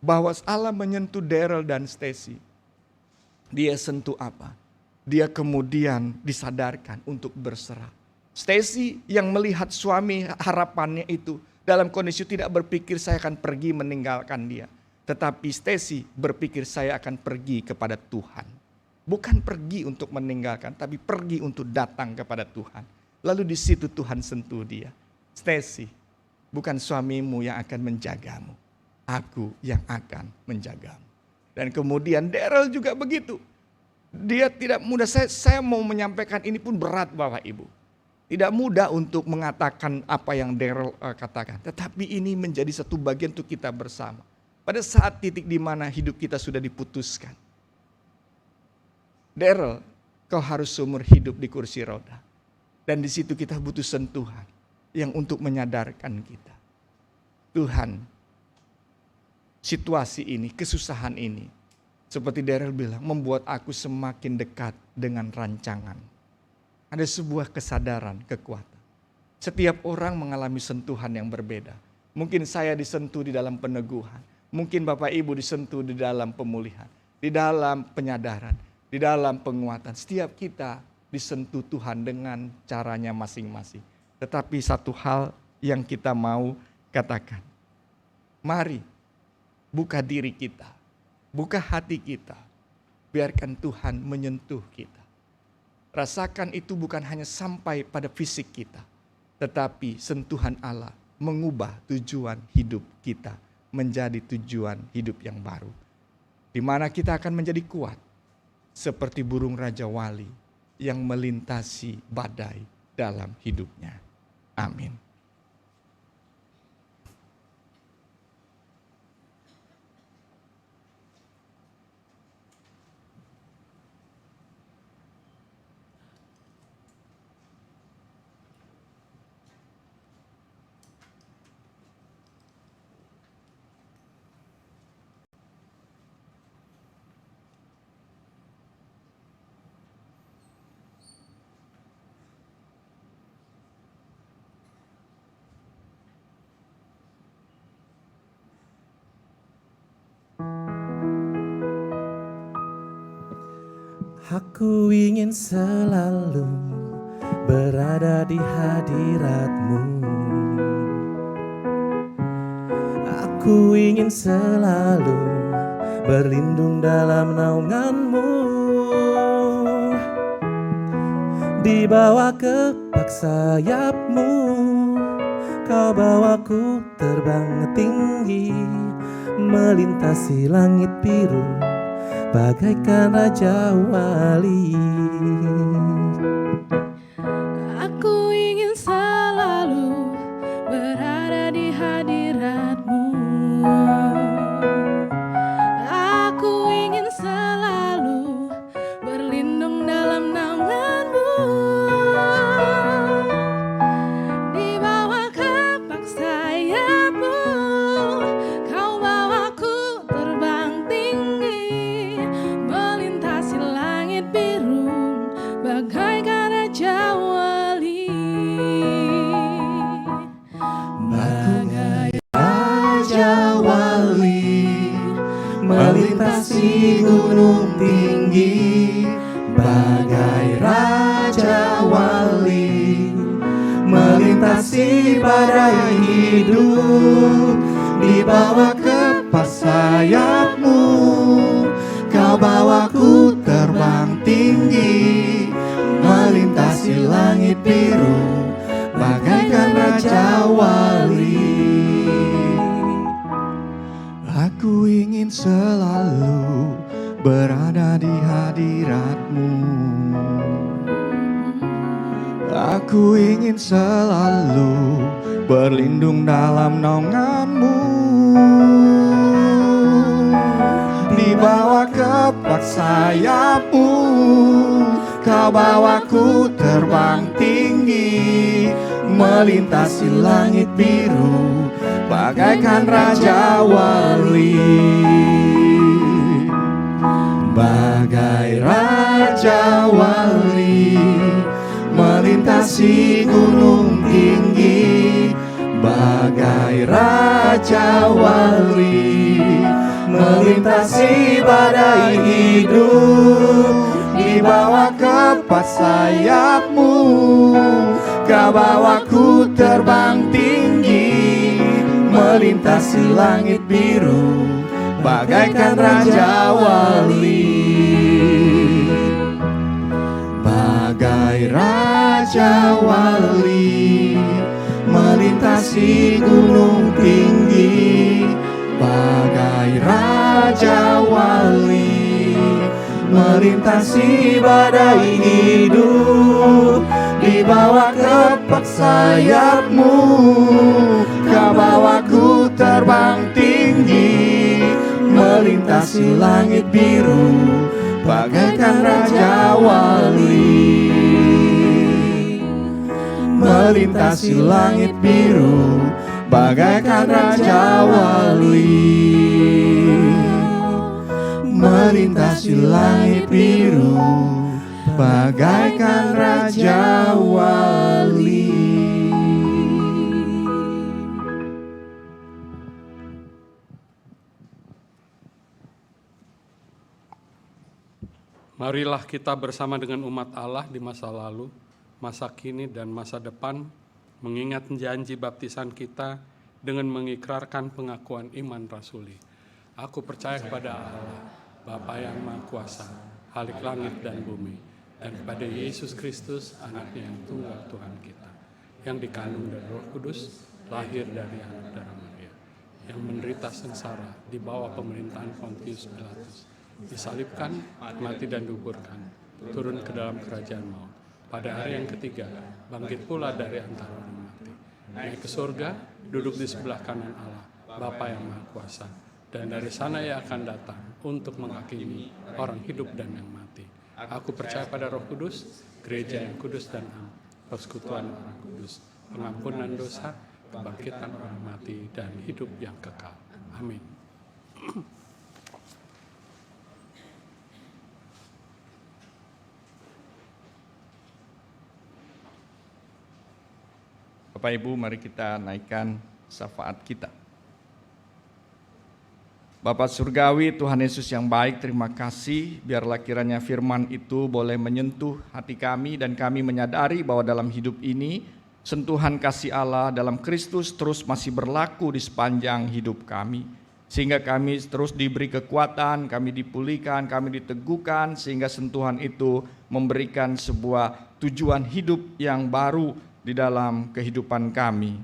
Bahwa Allah menyentuh Daryl dan Stacy. Dia sentuh apa? Dia kemudian disadarkan untuk berserah. Stacy yang melihat suami harapannya itu dalam kondisi tidak berpikir saya akan pergi meninggalkan dia. Tetapi Stacy berpikir saya akan pergi kepada Tuhan. Bukan pergi untuk meninggalkan, tapi pergi untuk datang kepada Tuhan. Lalu di situ Tuhan sentuh dia. Stacy, bukan suamimu yang akan menjagamu. aku yang akan menjagamu. Dan kemudian Daryl juga begitu. Dia tidak mudah, saya mau menyampaikan ini pun berat Bapak Ibu. Tidak mudah untuk mengatakan apa yang Daryl katakan. Tetapi ini menjadi satu bagian untuk kita bersama. Pada saat titik di mana hidup kita sudah diputuskan. Daryl, kau harus seumur hidup di kursi roda. Dan di situ kita butuh sentuhan yang untuk menyadarkan kita. Tuhan, situasi ini, kesusahan ini, seperti Daryl bilang, membuat aku semakin dekat dengan rancangan. Ada sebuah kesadaran, kekuatan. Setiap orang mengalami sentuhan yang berbeda. Mungkin saya disentuh di dalam peneguhan. Mungkin Bapak Ibu disentuh di dalam pemulihan. Di dalam penyadaran. Di dalam penguatan. Setiap kita disentuh Tuhan dengan caranya masing-masing. Tetapi satu hal yang kita mau katakan. Mari buka diri kita. Buka hati kita. Biarkan Tuhan menyentuh kita. Rasakan itu bukan hanya sampai pada fisik kita. Tetapi sentuhan Allah mengubah tujuan hidup kita. Menjadi tujuan hidup yang baru. Di mana kita akan menjadi kuat. Seperti burung Raja Wali. Yang melintasi badai dalam hidupnya. Amin. Aku ingin selalu berada di hadirat-Mu. Aku ingin selalu berlindung dalam naungan-Mu. Di bawah kepak sayap-Mu, Kau bawaku terbang tinggi, melintasi langit biru bagaikan Raja Wali. Aku ingin selalu berada di hadirat-Mu. Aku ingin selalu berlindung dalam naungan-Mu. Di bawah kepak sayap-Mu, Kau bawaku terbang tinggi, melintasi langit biru bagaikan Raja Wali. Bagai Raja Wali, melintasi gunung tinggi. Bagai Raja Wali, melintasi badai hidup. Di bawah kepak sayap-Mu, Kau bawaku terbang tinggi, melintasi langit biru bagaikan Raja Wali. Aku ingin selalu berada di hadirat-Mu. Aku ingin selalu berlindung dalam naungan-Mu. Di bawah kepak sayap-Mu, Kau bawaku terbang tinggi, melintasi langit biru bagaikan Raja Wali. Bagai Raja Wali, melintasi gunung tinggi. Bagai Raja Wali, melintasi badai hidup. Di bawah kepak sayap-Mu, Kau bawaku terbang tinggi, melintasi langit biru bagaikan Raja Wali. Bagai Raja Wali, melintasi gunung tinggi. melintasi badai hidup. Di bawah kepak sayapmu, kau bawaku terbang tinggi, melintasi langit biru, bagaikan Raja Wali. Melintasi langit biru, bagaikan Raja Wali. Melintasi langit biru, bagaikan Raja Wali. Marilah kita bersama dengan umat Allah di masa lalu, masa kini, dan masa depan, mengingat janji baptisan kita dengan mengikrarkan pengakuan iman rasuli. Aku percaya kepada Allah, Bapa yang Maha Kuasa, Khalik langit dan bumi, dan kepada Yesus Kristus, anaknya yang tunggal Tuhan kita, yang dikandung dari Roh Kudus, lahir dari anak darah Maria, yang menderita sengsara di bawah pemerintahan Pontius Pilatus, disalibkan, mati dan dikuburkan, turun ke dalam kerajaan maut. Pada hari yang ketiga, bangkit pula dari antara orang mati, naik ke surga, duduk di sebelah kanan Allah, Bapa yang Maha Kuasa, dan dari sana ia akan datang untuk menghakimi orang hidup dan yang mati. Aku percaya pada Roh Kudus, gereja yang kudus dan am, persekutuan orang kudus, pengampunan dosa, kebangkitan orang mati, dan hidup yang kekal. Amin. Bapak Ibu, mari kita naikkan syafaat kita. Bapa Surgawi, Tuhan Yesus yang baik, terima kasih. Biarlah kiranya firman itu boleh menyentuh hati kami dan kami menyadari bahwa dalam hidup ini sentuhan kasih Allah dalam Kristus terus masih berlaku di sepanjang hidup kami. Sehingga kami terus diberi kekuatan, kami dipulihkan, kami diteguhkan, sehingga sentuhan itu memberikan sebuah tujuan hidup yang baru di dalam kehidupan kami.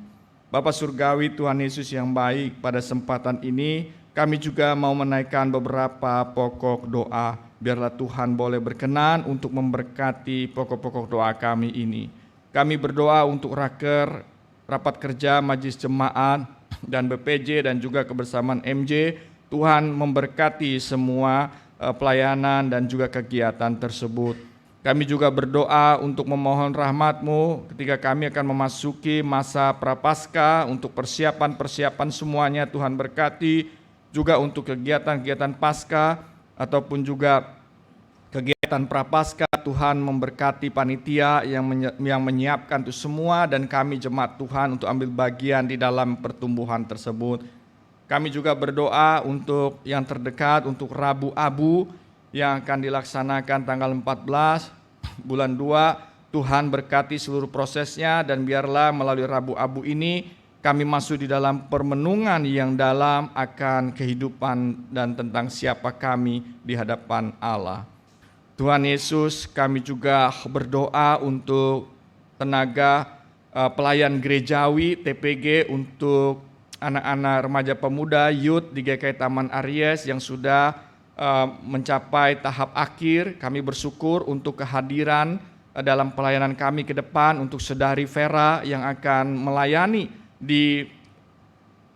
Bapa Surgawi, Tuhan Yesus yang baik, pada kesempatan ini kami juga mau menaikkan beberapa pokok doa. Biarlah Tuhan boleh berkenan untuk memberkati pokok-pokok doa kami ini. Kami berdoa untuk raker, rapat kerja, majelis jemaat, dan BPJ, dan juga kebersamaan MJ. Tuhan memberkati semua pelayanan dan juga kegiatan tersebut. Kami juga berdoa untuk memohon rahmat-Mu ketika kami akan memasuki masa prapaskah, untuk persiapan-persiapan semuanya Tuhan berkati. Juga untuk kegiatan-kegiatan Paskah ataupun juga kegiatan Prapaskah, Tuhan memberkati panitia yang menyiapkan itu semua, dan kami jemaat Tuhan untuk ambil bagian di dalam pertumbuhan tersebut. Kami juga berdoa untuk yang terdekat, untuk Rabu Abu yang akan dilaksanakan tanggal 14 bulan 2. Tuhan berkati seluruh prosesnya, dan biarlah melalui Rabu Abu ini kami masuk di dalam permenungan yang dalam akan kehidupan dan tentang siapa kami di hadapan Allah. Tuhan Yesus, kami juga berdoa untuk tenaga pelayan gerejawi TPG, untuk anak-anak remaja pemuda youth di GKI Taman Aries yang sudah mencapai tahap akhir. Kami bersyukur untuk kehadiran dalam pelayanan kami ke depan, untuk Saudari Vera yang akan melayani di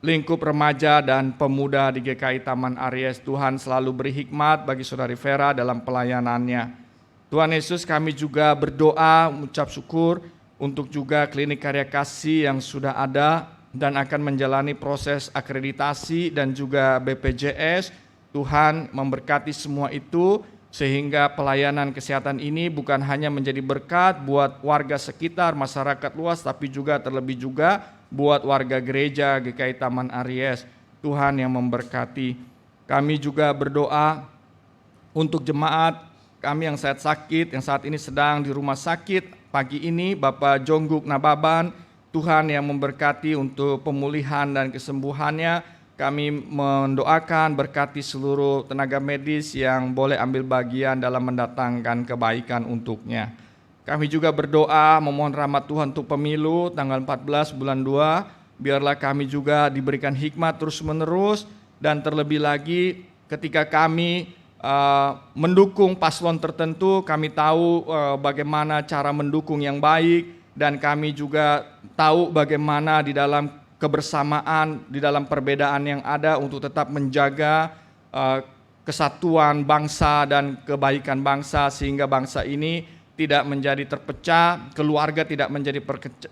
lingkup remaja dan pemuda di GKI Taman Aries. Tuhan selalu beri hikmat bagi Saudari Vera dalam pelayanannya. Tuhan Yesus, kami juga berdoa mengucap syukur untuk juga klinik karya kasih yang sudah ada dan akan menjalani proses akreditasi dan juga BPJS. Tuhan memberkati semua itu, sehingga pelayanan kesehatan ini bukan hanya menjadi berkat buat warga sekitar, masyarakat luas, tapi juga terlebih juga buat warga gereja GKI Taman Aries. Tuhan yang memberkati. Kami juga berdoa untuk jemaat kami yang sakit, yang saat ini sedang di rumah sakit. Pagi ini Bapak Jongguk Nababan, Tuhan yang memberkati untuk pemulihan dan kesembuhannya. Kami mendoakan berkati seluruh tenaga medis yang boleh ambil bagian dalam mendatangkan kebaikan untuknya. Kami juga berdoa memohon rahmat Tuhan untuk pemilu tanggal 14 bulan 2. Biarlah kami juga diberikan hikmat terus menerus, dan terlebih lagi ketika kami mendukung paslon tertentu, kami tahu bagaimana cara mendukung yang baik, dan kami juga tahu bagaimana di dalam kebersamaan, di dalam perbedaan yang ada untuk tetap menjaga kesatuan bangsa dan kebaikan bangsa, sehingga bangsa ini tidak menjadi terpecah, keluarga tidak menjadi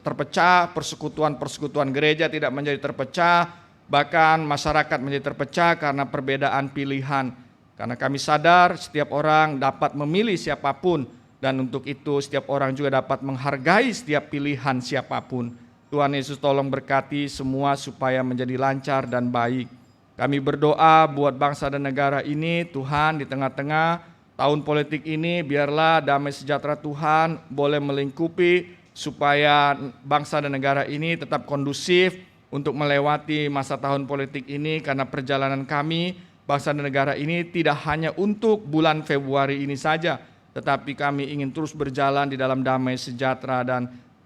terpecah, persekutuan gereja tidak menjadi terpecah, bahkan masyarakat menjadi terpecah karena perbedaan pilihan. Karena kami sadar setiap orang dapat memilih siapapun, dan untuk itu setiap orang juga dapat menghargai setiap pilihan siapapun. Tuhan Yesus tolong berkati semua supaya menjadi lancar dan baik. Kami berdoa buat bangsa dan negara ini, Tuhan, di tengah-tengah tahun politik ini biarlah damai sejahtera Tuhan boleh melingkupi supaya bangsa dan negara ini tetap kondusif untuk melewati masa tahun politik ini, karena perjalanan kami bangsa dan negara ini tidak hanya untuk bulan Februari ini saja, tetapi kami ingin terus berjalan di dalam damai sejahtera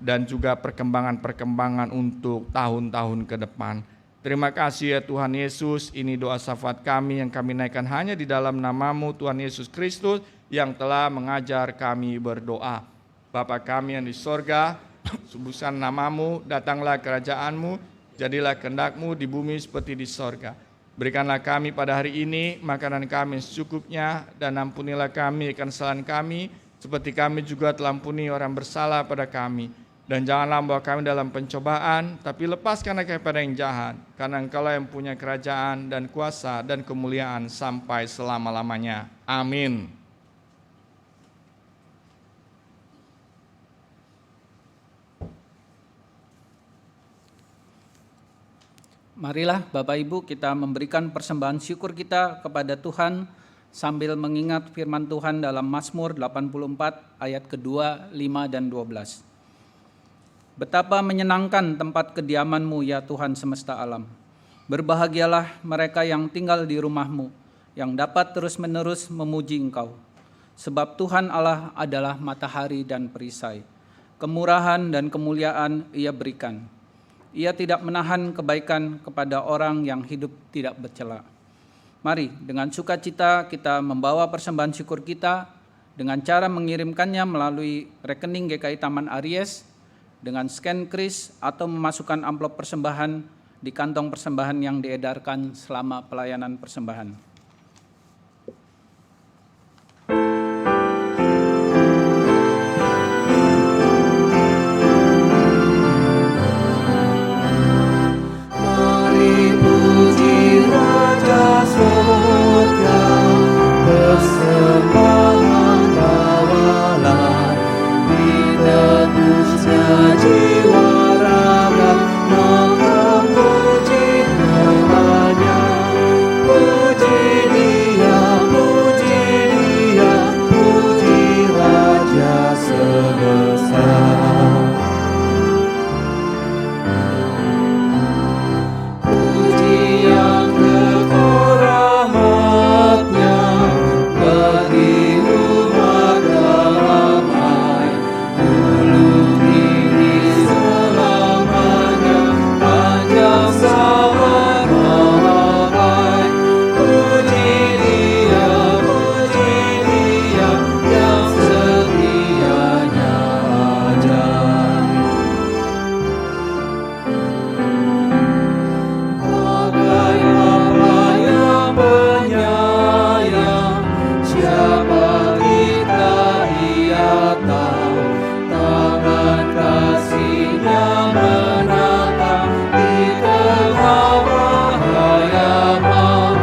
dan juga perkembangan-perkembangan untuk tahun-tahun ke depan. Terima kasih ya Tuhan Yesus, ini doa syafaat kami yang kami naikkan hanya di dalam nama-Mu Tuhan Yesus Kristus yang telah mengajar kami berdoa. Bapa kami yang di sorga, subuhkan nama-Mu, datanglah kerajaan-Mu, jadilah kehendak-Mu di bumi seperti di sorga. Berikanlah kami pada hari ini makanan kami secukupnya, dan ampunilah kami akan kesalahan kami, seperti kami juga telah ampuni orang bersalah pada kami. Dan janganlah membawa kami dalam pencobaan, tapi lepaskanlah kami pada yang jahat, karena Engkaulah yang punya kerajaan dan kuasa dan kemuliaan sampai selama-lamanya. Amin. Marilah Bapak Ibu kita memberikan persembahan syukur kita kepada Tuhan sambil mengingat firman Tuhan dalam Mazmur 84 ayat kedua, 5 dan 12. Betapa menyenangkan tempat kediaman-Mu ya Tuhan semesta alam. Berbahagialah mereka yang tinggal di rumah-Mu, yang dapat terus-menerus memuji Engkau. Sebab Tuhan Allah adalah matahari dan perisai. Kemurahan dan kemuliaan Ia berikan. Ia tidak menahan kebaikan kepada orang yang hidup tidak bercela. Mari dengan sukacita kita membawa persembahan syukur kita dengan cara mengirimkannya melalui rekening GKI Taman Aries dengan scan kris atau memasukkan amplop persembahan di kantong persembahan yang diedarkan selama pelayanan persembahan. Persembahan bawalah, ditebusnya jiwa raga yang memuji namanya. Puji Dia, puji Raja semesta. Puji yang kekal rahmat-Nya bagi umat damai, dulu kini selamanya, panjang sabar ramai. Puji Dia yang setianya ada. Bagai Bapa yang penyayang, siapa kita Ia tahu, tangan kasih-Nya menatang di tengah bahaya mau.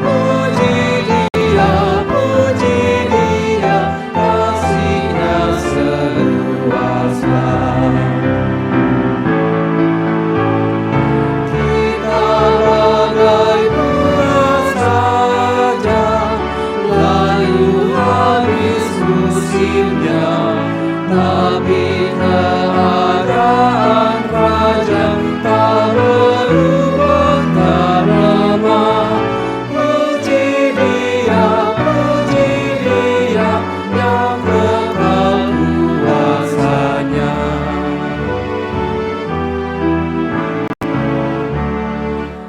Puji Dia, kasih-Nya seluas-luasnya. Kita bagai buah saja, layu habis musimnya, tapi keadaan raja tak berubah, tak lemah. Puji Dia yang kekal kuasanya.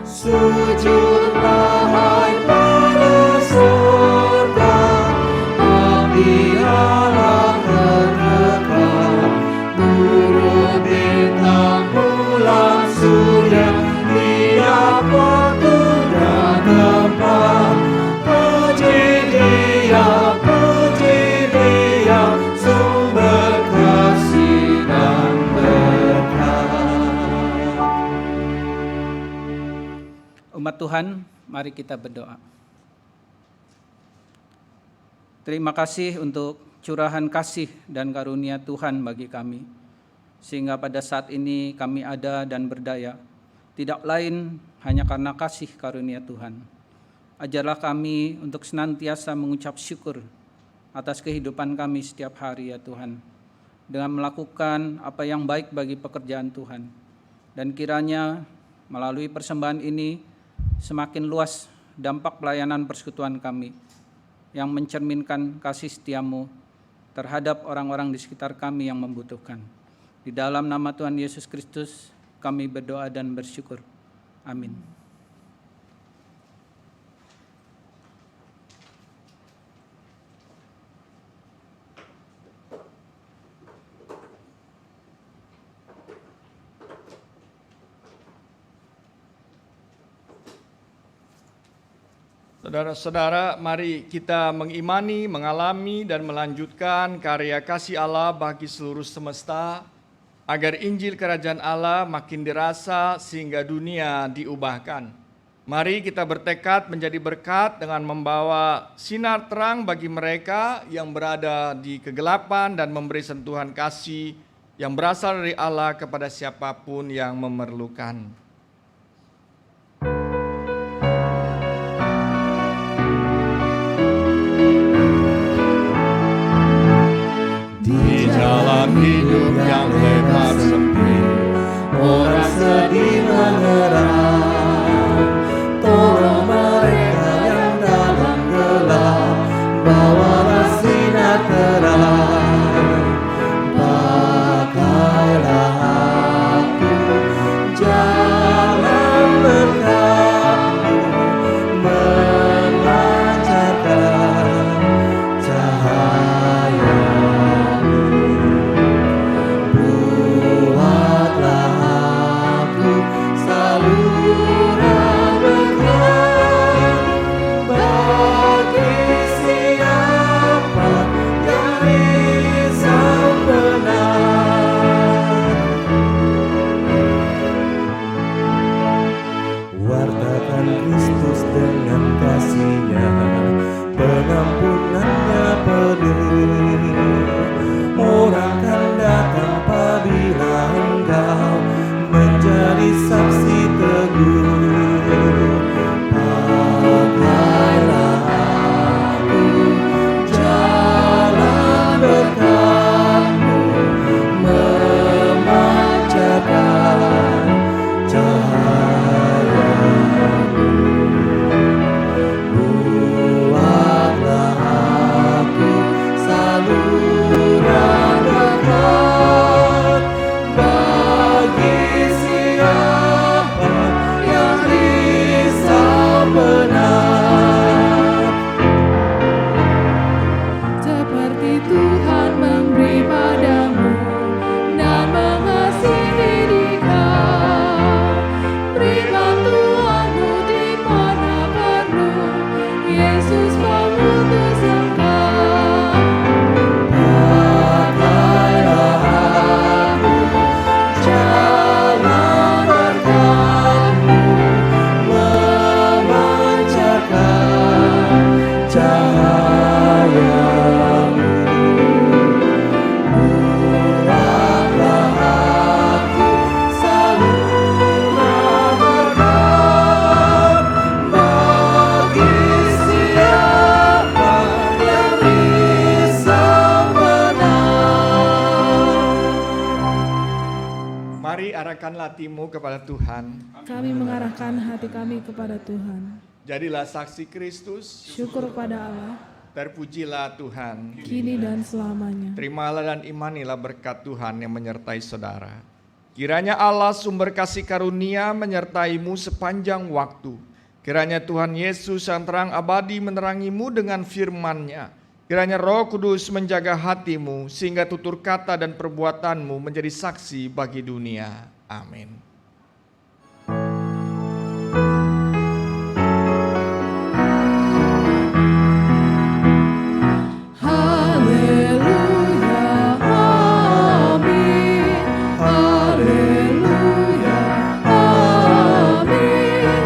Sujudlah hai para surga, Umat Tuhan, mari kita berdoa. Terima kasih untuk curahan kasih dan karunia Tuhan bagi kami, sehingga pada saat ini kami ada dan berdaya, tidak lain hanya karena kasih karunia Tuhan. Ajarlah kami untuk senantiasa mengucap syukur atas kehidupan kami setiap hari ya Tuhan, dengan melakukan apa yang baik bagi pekerjaan Tuhan. Dan kiranya melalui persembahan ini semakin luas dampak pelayanan persekutuan kami yang mencerminkan kasih setia-Mu terhadap orang-orang di sekitar kami yang membutuhkan. Di dalam nama Tuhan Yesus Kristus kami berdoa dan bersyukur. Amin. Saudara-saudara, mari kita mengimani, mengalami, dan melanjutkan karya kasih Allah bagi seluruh semesta, agar Injil Kerajaan Allah makin dirasa sehingga dunia diubahkan. Mari kita bertekad menjadi berkat dengan membawa sinar terang bagi mereka yang berada di kegelapan dan memberi sentuhan kasih yang berasal dari Allah kepada siapapun yang memerlukan. Jalan hidup yang lebar sempit, orang sedih mengerang. Tolong mereka yang dalam gelap, bawalah sinar terang. Pakailah aku jalan berkat-Mu, memancarkan cahaya. Kristus dengan kasih-Nya, pengampunannya penuh. Orang kan datang apabila engkau menjadi saksi teguh. Pakailah aku jalan berkat-Mu, memancarkan cahaya. Buatlah aku saluran berkat bagi siapa yang risau benar. Seperti Tuhan memberi padamu dan mengasihi Dikau, berikan Tuhanmu di mana perlu, Yesus mengutus Engkau. Pakailah aku jalan berkat-Mu, memancarkan cahaya-Mu. Buatlah aku saluran berkat bagi siapa yang risau benar. Mari arahkanlah hatimu kepada Tuhan. Kami mengarahkan hati kami kepada Tuhan. Jadilah saksi Kristus. Syukur pada Allah, Terpujilah Tuhan. kini dan selamanya. Terimalah dan imanilah berkat Tuhan yang menyertai saudara. Kiranya Allah sumber kasih karunia menyertaimu sepanjang waktu. Kiranya Tuhan Yesus yang terang abadi menerangimu dengan firman-Nya. Kiranya Roh Kudus menjaga hatimu sehingga tutur kata dan perbuatanmu menjadi saksi bagi dunia. Amin. Haleluya, amin. Haleluya, amin.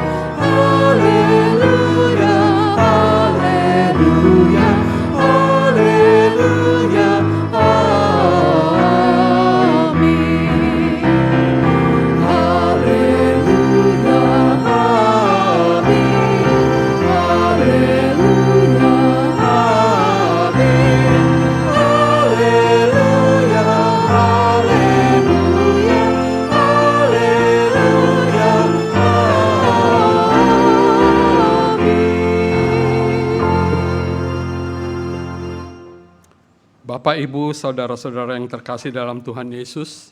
Bapak, Ibu, saudara-saudara yang terkasih dalam Tuhan Yesus,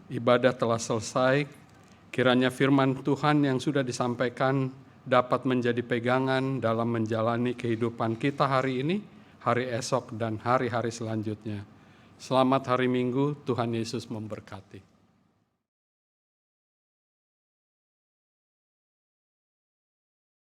ibadah telah selesai. Kiranya firman Tuhan yang sudah disampaikan dapat menjadi pegangan dalam menjalani kehidupan kita hari ini, hari esok, dan hari-hari selanjutnya. Selamat hari Minggu, Tuhan Yesus memberkati.